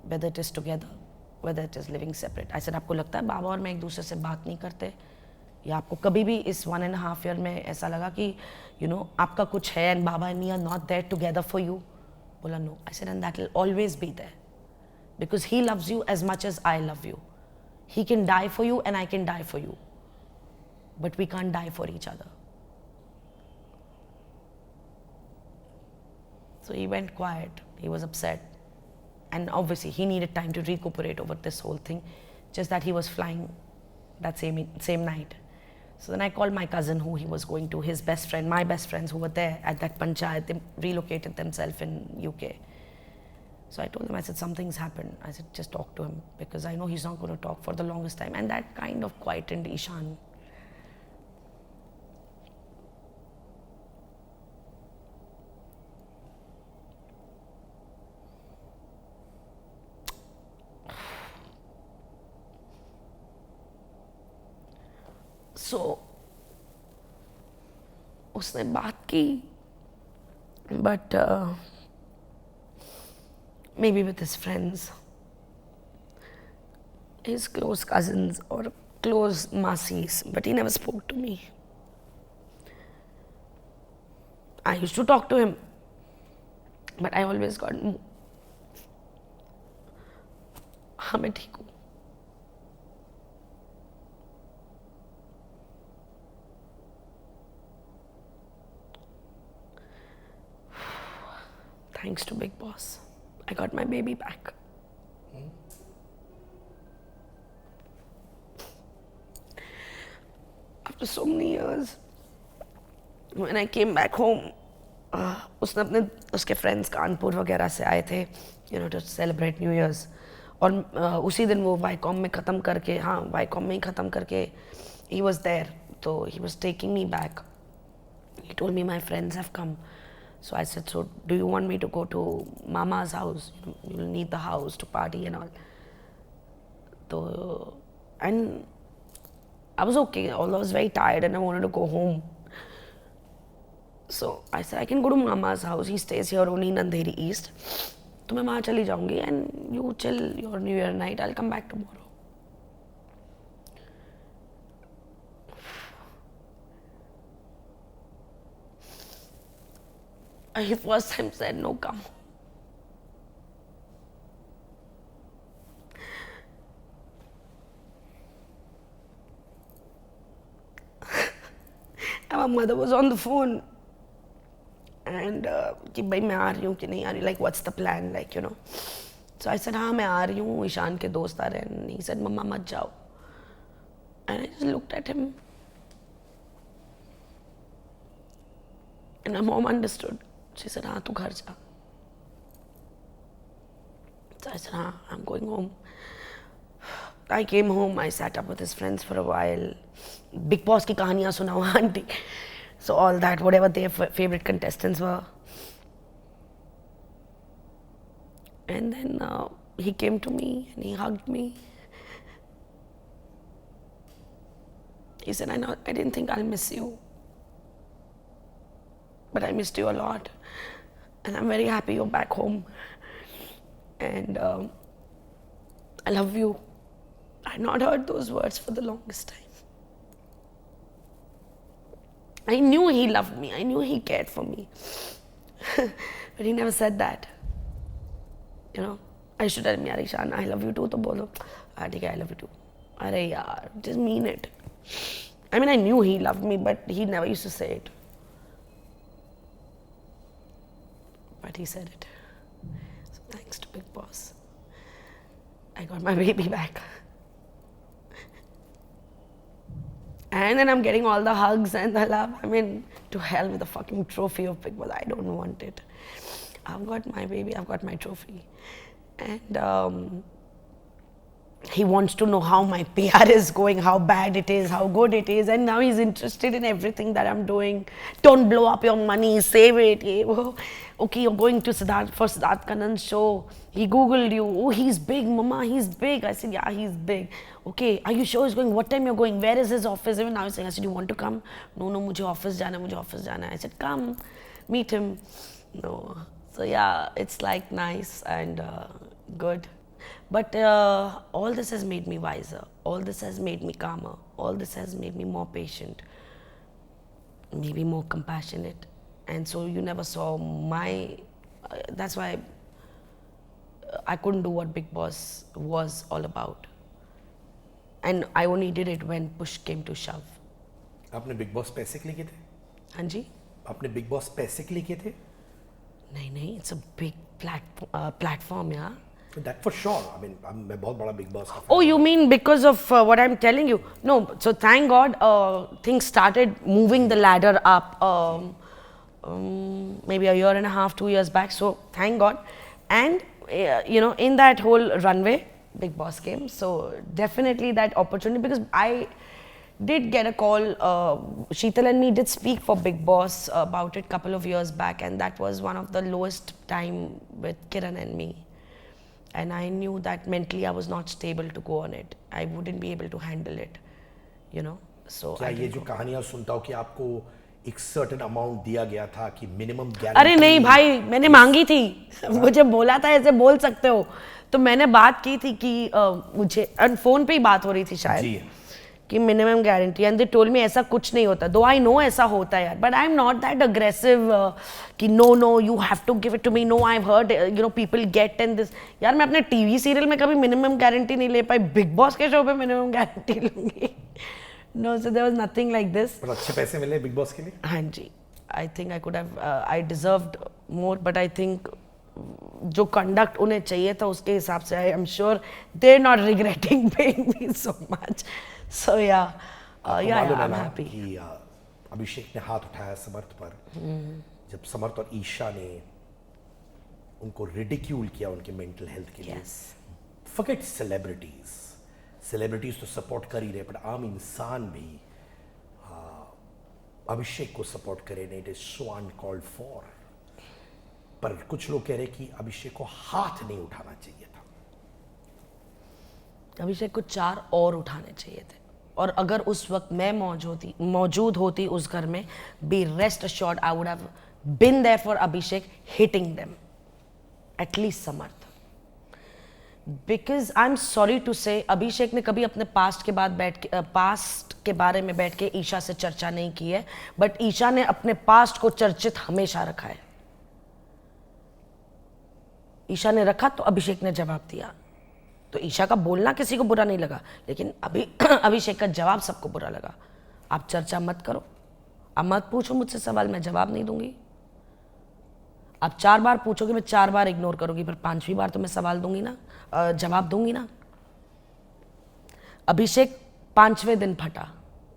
Whether it is together, whether it is living separate. I said, आपको लगता है बाबा और मैं एक दूसरे से बात नहीं करते? या आपको कभी भी इस 1.5 year में ऐसा लगा कि you know आपका कुछ है and Baba and me are not there together for you? बोला no. I said, and that will always be there, because He loves you as much as I love you. He can die for you and I can die for you, but we can't die for each other. So he went quiet. He was upset, and obviously he needed time to recuperate over this whole thing. Just that he was flying that same night. So then I called my cousin, who he was going to, his best friend, my best friends who were there at that panchayat. They relocated themselves in UK. So I told them, I said, something's happened. I said, just talk to him, because I know he's not going to talk for the longest time. And that kind of quietened Ishan. So उसने बात की, but maybe with his friends, his close cousins or close masis, but he never spoke to me. I used to talk to him, but I always got, हाँ मैं ठीक हूँ. Thanks to Bigg Boss, I got my baby back. After so many years, when I came back home, उसने अपने उसके फ्रेंड्स कानपुर वगैरह से आए थे, you know, to celebrate New Year's. और उसी दिन वो वाईकॉम में ख़त्म करके, हाँ वाईकॉम में ही ख़त्म करके, he was there, तो he was taking me back. He told me my friends have come. So I said, so do you want me to go to Mama's house? You'll need the house to party and all. So, and I was okay, although I was very tired and I wanted to go home. So I said, I can go to Mama's house. He stays here only in Andheri East. तो मैं वहाँ चली जाऊँगी and you chill your New Year night. I'll come back tomorrow. He first time said, no, come. And my mother was on the phone. And कि भाई मैं आ रही हूँ कि नहीं आ रही, like what's the plan, like, you know. So I said, हाँ मैं आ रही हूँ, ईशान के दोस्त आ रहे हैं. And he said, मम्मा मत जाओ. And I just looked at him. And my mom understood. She said, हाँ तू घर जा. So I said, हाँ, I'm going home. I came home, I sat up with his friends for a while. Bigg Boss की कहानियाँ सुनाओ aunty. So all that, whatever their favorite contestants were. And then he came to me and he hugged me. He said, I didn't think I'll miss you. But I missed you a lot. And I'm very happy you're back home. And I love you. I had not heard those words for the longest time. I knew he loved me. I knew he cared for me. But he never said that. You know, I should tell him, yaar Ishan, I love you too. तो बोलो, हाँ ठीक है, I love you too. अरे यार, just mean it. I mean, I knew he loved me, but he never used to say it. But he said it. So thanks to Bigg Boss, I got my baby back. And then I'm getting all the hugs and the love. I mean, to hell with the fucking trophy of Bigg Boss. I don't want it. I've got my baby, I've got my trophy. And he wants to know how my PR is going, how bad it is, how good it is. And now he's interested in everything that I'm doing. Don't blow up your money, save it. Okay, you're going to Siddharth for Siddharth Kannan's show. He Googled you. Oh, he's big, mama, he's big. I said, yeah, he's big. Okay, are you sure he's going? What time you're going? Where is his office? Even now he's saying, I said, you want to come? No, मुझे office जाना. I said, come, meet him. No. So yeah, it's like nice and good. But all this has made me wiser. All this has made me calmer. All this has made me more patient. Maybe more compassionate. And so you never saw my... that's why I couldn't do what Bigg Boss was all about. And I only did it when push came to shove. आपने बिग बॉस पैसे के लिए किए थे? हाँ जी? आपने बिग बॉस पैसे के लिए किए थे? नहीं, it's a big platform, yeah. That for sure. I mean, मैं बहुत बड़ा बिग बॉस का fan Oh, you mean because of what I'm telling you? No, so thank God things started moving the ladder up maybe a year and a half, 2 years back. So thank God. And you know, in that whole runway, Bigg Boss came. So definitely that opportunity, because I did get a call. Sheetal and me did speak for Bigg Boss about it a couple of years back, and that was one of the lowest time with Kiran and me. And I knew that mentally I was not stable to go on it. I wouldn't be able to handle it, you know. So क्या ये जो कहानियां सुनता हूँ कि आपको एक सर्टेन अमाउंट दिया गया था कि मिनिमम गारंटी? अरे नहीं भाई, मैंने मांगी थी। मुझे बोला था ऐसे बोल सकते हो, तो मैंने बात की थी कि मुझे फोन पे ही बात हो रही थी शायद जी कि minimum guarantee, and they told me ऐसा कुछ नहीं होता। दो आई नो ऐसा होता है यार, but I am not that aggressive कि no no you have to give it to me, no I have heard you know people get and this. यार मैं अपने टीवी सीरियल में कभी मिनिमम गारंटी नहीं ले पाई, बिग बॉस के शो पे मिनिमम गारंटी लूंगी। No, so there was nothing like this. पर अच्छे पैसे मिले बिग बॉस के लिए? हाँ जी, I think I could have, I deserved more, but I think जो कंडक्ट उन्हें चाहिए था उसके हिसाब से I am sure they are not regretting paying me so much. So yeah I am happy कि अभिषेक ने हाथ उठाया समर्थ पर, जब समर्थ और ईशा ने उनको रिडिक्यूल किया उनके मेंटल हेल्थ के लिए। फॉरगेट सेलिब्रिटीज, सेलिब्रिटीज तो सपोर्ट कर ही रहे, पर आम इंसान भी अभिषेक को सपोर्ट करे नहीं, it is so uncalled for. पर कुछ लोग कह रहे कि अभिषेक को हाथ नहीं उठाना चाहिए था। अभिषेक को 4 और उठाने चाहिए थे, और अगर उस वक्त मैं मौजूद होती उस घर में, be rest assured I would have been there for Abhishek, hitting them at least Samarth. Because I am sorry to say, Abhishek ने कभी अपने पास्ट के बाद पास्ट के बारे में बैठ के ईशा से चर्चा नहीं की है, बट ईशा ने अपने पास्ट को चर्चित हमेशा रखा है। ईशा ने रखा तो अभिषेक ने जवाब दिया, तो ईशा का बोलना किसी को बुरा नहीं लगा, लेकिन अभिषेक का जवाब सबको बुरा लगा। आप चर्चा मत करो, आप मत पूछो मुझसे सवाल, मैं जवाब नहीं दूंगी। आप 4 बार पूछोगे, मैं 4 बार इग्नोर करूंगी, पर 5वीं बार तो मैं सवाल दूंगी ना, जवाब दूंगी ना। अभिषेक 5वें दिन फटा,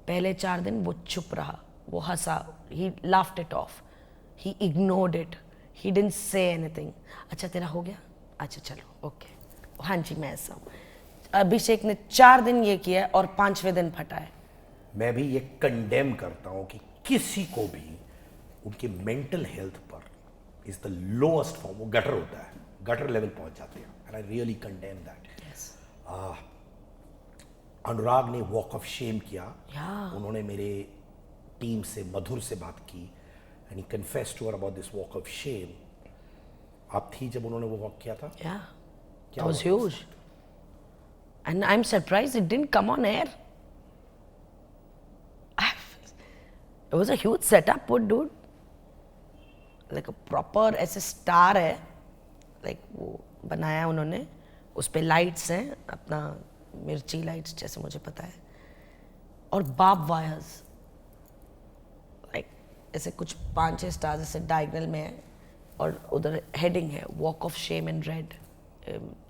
पहले 4 दिन वो चुप रहा, वो हंसा, he laughed it off, he ignored it, he didn't say anything. अच्छा तेरा हो गया, अच्छा चलो ओके, हाँ जी मैं ऐसा हूँ। अभिषेक ने 4 दिन ये किया और 5वें दिन फटा है। मैं भी ये कंडेम करता हूँ कि किसी को भी उनके मेंटल हेल्थ पर इज द लोएस्ट फॉर्म, वो गटर होता है, गटर लेवल पहुंच जाते हैं, and I really condemn that. Anurag ने वॉक ऑफ शेम किया, उन्होंने मेरे टीम से, मधुर से बात की, and he confessed to her about this walk of shame. आप थी जब उन्होंने वो वॉक किया था? It was huge, and I'm surprised it didn't come on air. It was a huge setup, put dude. Like a proper ऐसे स्टार है, like वो बनाया उन्होंने, उस पे लाइट्स हैं, अपना मिर्ची लाइट्स जैसे मुझे पता है, और बाब वायर्स, like ऐसे कुछ 5-6 स्टार्स ऐसे डायगनल में है, और उधर हेडिंग है walk of shame in red,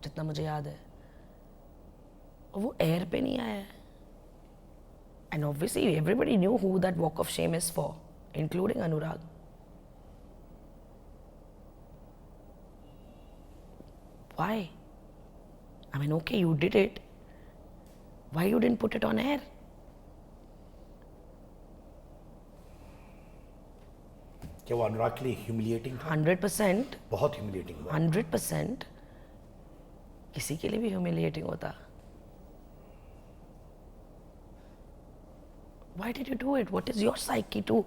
जितना मुझे याद है, और वो एयर पे नहीं आया है। And obviously everybody knew who that walk of Shem is for, including Anurag. Why? I mean okay you did it, why you didn't put it on air? क्या वो अनुराग के लिए ह्यूमिलिएटिंग था? 100%, बहुत ह्यूमिलिएटिंग हुआ। 100% किसी के लिए भी ह्यूमिलिएटिंग होता। Why did you do it? What is your psyche to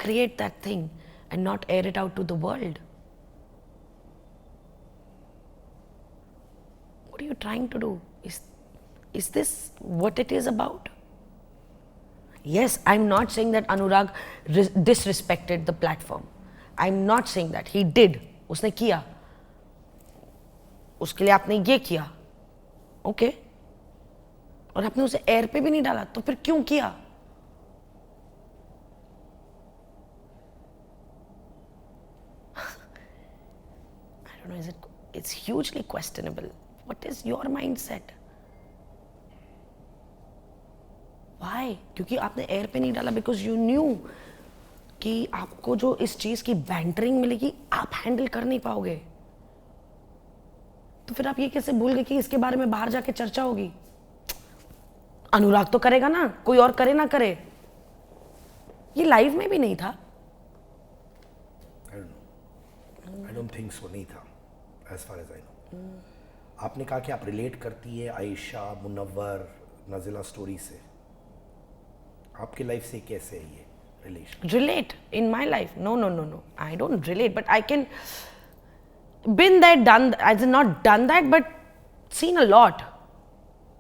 create that thing and not air it out to the world? What are you trying to do? Is this what it is about? Yes, I'm not saying that Anurag disrespected the platform. I'm not saying that. He did. उसने किया, उसके लिए आपने ये किया, ओके, और आपने उसे एयर पे भी नहीं डाला, तो फिर क्यों किया? I don't know, it's hugely questionable. What is your mindset? Why? क्योंकि आपने एयर पे नहीं डाला, बिकॉज यू न्यू कि आपको जो इस चीज की बैंटरिंग मिलेगी आप हैंडल कर नहीं पाओगे। तो फिर आप ये कैसे भूल गए कि इसके बारे में बाहर जाके चर्चा होगी? अनुराग तो करेगा ना, कोई और करे ना करे। ये लाइव में भी नहीं था। I don't think so, नहीं था, as far as I know. आपने कहा कि आप रिलेट करती है आयशा, मुनव्वर, नज़िला स्टोरी से। आपकी लाइफ से कैसे है ये relation? Relate in my life? No. I don't relate, but I can been there, done. I did not done that, but seen a lot.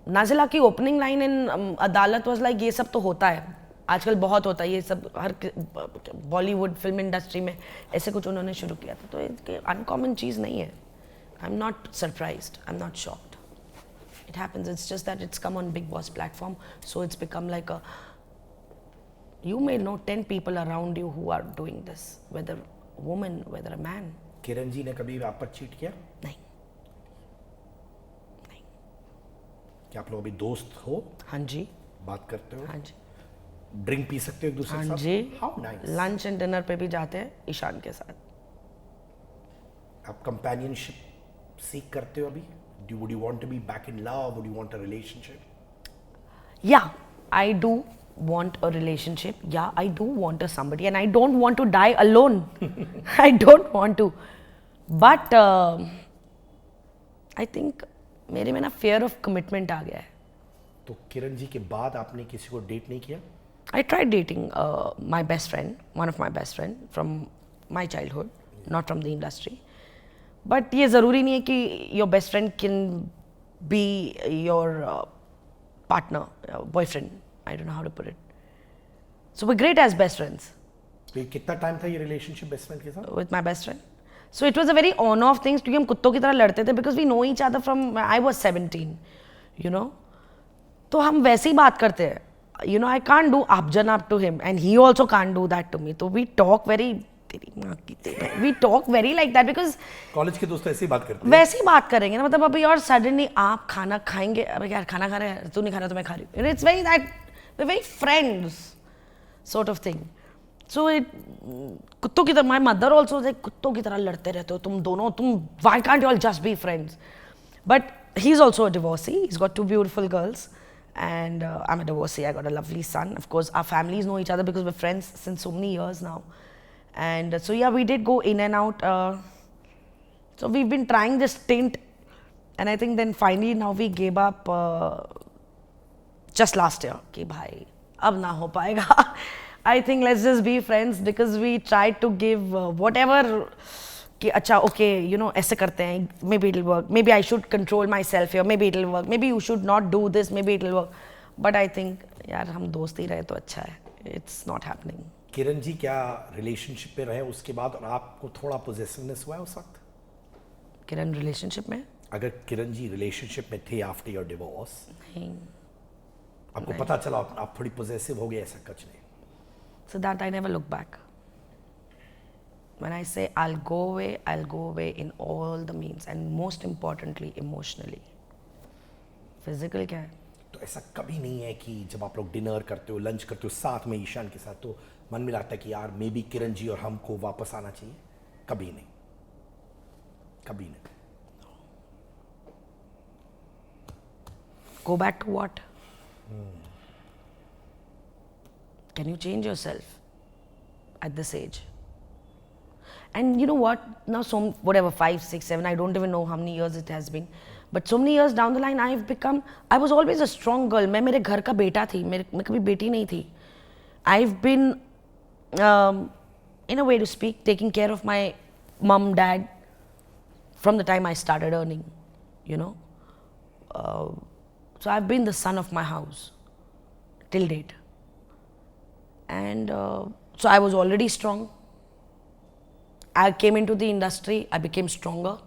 Nazila की ओपनिंग लाइन इन अदालत वाज लाइक ये सब तो होता है, आजकल बहुत होता है ये सब, हर बॉलीवुड फिल्म इंडस्ट्री में ऐसे कुछ उन्होंने शुरू किया था, तो ये अनकॉमन चीज़ नहीं है. आई am not surprised, I am not shocked. It happens, it's just that it's come on big boss platform, so it's become like a, you may know 10 people around you who are doing this, whether woman, whether a man. किरण जी ने कभी आप पर चीट किया? नहीं. क्या आप लोग अभी दोस्त हो? हाँ जी. बात करते हो? हाँ जी. ड्रिंक पी सकते हो एक दूसरे के हाँ साथ? जी. How nice. Lunch and dinner पे भी जाते हैं ईशान के साथ. आप कंपेनियनशिप सीख करते हो अभी? Would you want to be back in love? Would you want a relationship? Yeah, I do want a relationship. Yeah, I do want a somebody, and I don't want to die alone. I don't want to. But I think मेरे में ना fear of commitment आ गया है. तो किरण जी के बाद आपने किसी को डेट नहीं किया? I tried dating my best friend, one of my best friend from my childhood, not from the industry. But ये ज़रूरी नहीं है कि your best friend can be your partner, boyfriend. I don't know how to put it. So we're great as best friends. तो कितना टाइम था ये रिलेशनशिप बेस्ट फ्रेंड के साथ? With my best friend. So it was a very on-off thing क्योंकि हम कुत्तों की तरह लड़ते थे because we know each other from I was 17, you know. तो हम वैसे ही बात करते हैं. You know, I can't do up to him and he also can't do that to me. So we talk very we talk very like that because college के दोस्त ऐसे ही बात करते हैं. वैसे ही बात करेंगे ना, मतलब अभी और सडनली आप खाना खाएंगे, अबे यार खाना खा रहे हैं, तू नहीं खा रहा तो मैं खा रही हूँ. It's very that we're very friends sort of thing. So it कुत्तों की तरह, my mother also like कुत्तों की तरह लड़ते रहते हो तुम दोनों, तुम why can't you all just be friends? But he's also a divorcee. He's got 2 beautiful girls. And I'm a divorcee. I got a lovely son. Of course, our families know each other because we're friends since so many years now. And so yeah, we did go in and out. So we've been trying this stint, and I think then finally now we gave up just last year. कि भाई अब ना हो पाएगा. I think let's just be friends because we tried to give whatever. कि अच्छा okay, you know ऐसे करते हैं, maybe it'll work, maybe I should control myself here, maybe it'll work, maybe you should not do this, maybe it'll work. But I think यार हम दोस्त ही रहे तो अच्छा है. It's not happening. Kiran ji क्या रिलेशनशिप में रहे उसके बाद और आपको थोड़ा पोजेसिवनेस हुआ है उस वक्त? किरण रिलेशनशिप में? अगर किरण जी रिलेशनशिप में थे आफ्टर योर डिवोर्स, नहीं. आपको पता चला आप थोड़ी पोजेसिव हो गए, ऐसा कुछ नहीं? Siddharth, I never look back. When I say I'll go away in all the means and most importantly emotionally. Physical क्या है? तो ऐसा कभी नहीं है कि जब आप लोग डिनर करते हो, लंच करते हो साथ में ईशान के साथ, तो मन में लगता है कि यार मे बी किरण जी और हमको वापस आना चाहिए? कभी नहीं, कभी नहीं. Go back to what? Can you change yourself at this age? And you know what? Now, whatever 5, 6, 7, I don't even know how many years it has been. But so many years down the line, I was always a strong girl. मैं मेरे घर का बेटा थी, मैं कभी बेटी नहीं थी. I've been, in a way to speak, taking care of my mom, dad from the time I started earning, you know. So I've been the son of my house till date. And so I was already strong. I came into the industry, I became stronger.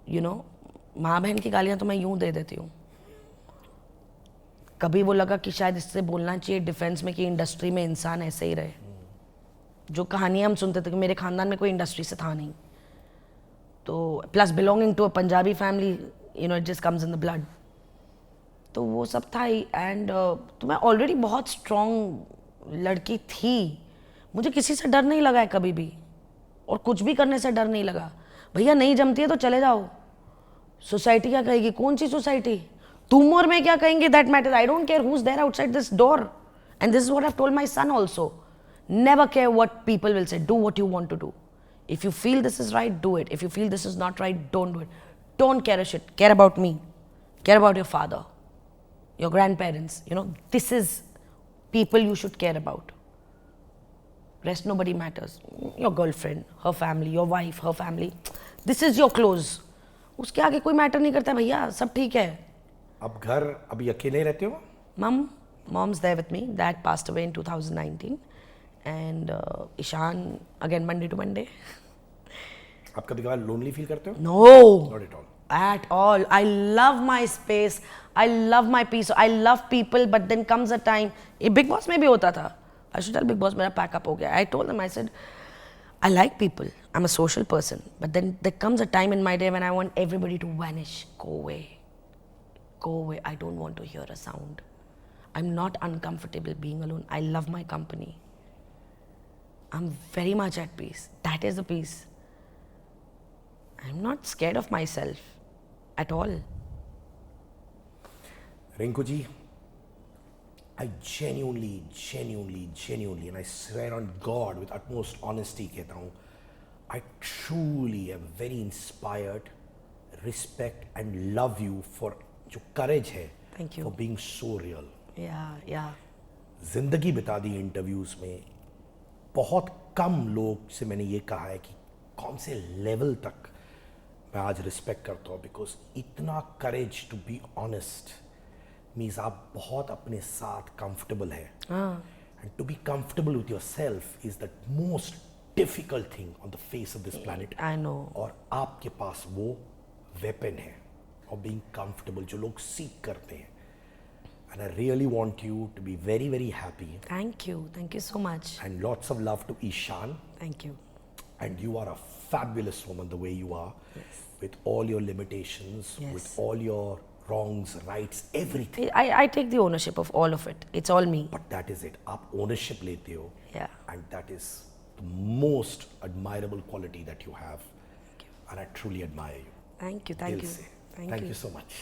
You know, माँ बहन की गालियाँ तो मैं यूँ दे देती हूँ. कभी वो लगा कि शायद इससे बोलना चाहिए डिफेंस में कि इंडस्ट्री में इंसान ऐसे ही रहे. जो कहानियाँ हम सुनते थे कि मेरे खानदान में कोई इंडस्ट्री से था नहीं, तो plus belonging to a Punjabi family, you know, it just comes in the blood. तो वो सब था ही. एंड तो मैं ऑलरेडी बहुत स्ट्रॉन्ग लड़की थी. मुझे किसी से डर नहीं लगा है कभी भी, और कुछ भी करने से डर नहीं लगा. भैया नहीं जमती है तो चले जाओ. सोसाइटी क्या कहेगी? कौन सी सोसाइटी? तुम और मैं क्या कहेंगे? That matters. I don't care who is there outside this door. And this is what I have told my son also. Never care what people will say. Do what you want to do. If you feel this is right, do it. If you feel this is not right, don't do it. Don't care a shit. Care about me. Care about your father, your grandparents. You know, this is people you should care about. Rest nobody matters. Your girlfriend, her family, your wife, her family. This is your close. उसके आगे कोई मैटर नहीं करता भैया, सब ठीक है. अब घर अभी अकेले रहते हो? Mom's there with me. Dad passed away in 2019, and Ishan again Monday to Monday. आप कभी कभार लोनली फील करते हो? No. Not at all. At all. I love my space. I love my peace. I love people, but then comes a time. ये Bigg Boss में भी होता था. I should tell Bigg Boss मेरा pack up हो गया. I told them, I said, I like people. I'm a social person. But then there comes a time in my day when I want everybody to vanish. Go away. Go away. I don't want to hear a sound. I'm not uncomfortable being alone. I love my company. I'm very much at peace. That is the peace. I'm not scared of myself at all. Rinku ji, I genuinely, and I swear on God with utmost honesty कहता हूँ, I truly am very inspired, respect and love you for जो courage है. Thank you. For being so real. Yeah. जिंदगी बिता दी इंटरव्यूज में. बहुत कम लोग से मैंने ये कहा है कि कौन से लेवल तक मैं आज रिस्पेक्ट करता हूँ, बिकॉज इतना courage to be honest means आप बहुत अपने साथ कंफर्टेबल है. And to be comfortable with yourself is the most difficult thing on the face of this planet. I know. और आपके पास वो वेपन है और बीइंग कंफर्टेबल जो लोग सीख करते हैं. And I really want you to be very, very happy. Thank you. Thank you so much. And lots of love to Ishan. Thank you. And you are a fabulous woman the way you are. Yes. With all your limitations, Yes. with all your wrongs, rights, everything. I take the ownership of all of it. It's all me. But that is it. आप ownership लेते हो. Yeah. And that is the most admirable quality that you have. And I truly admire you. Thank you. Thank दिल you. से. Thank Thank you. you so much.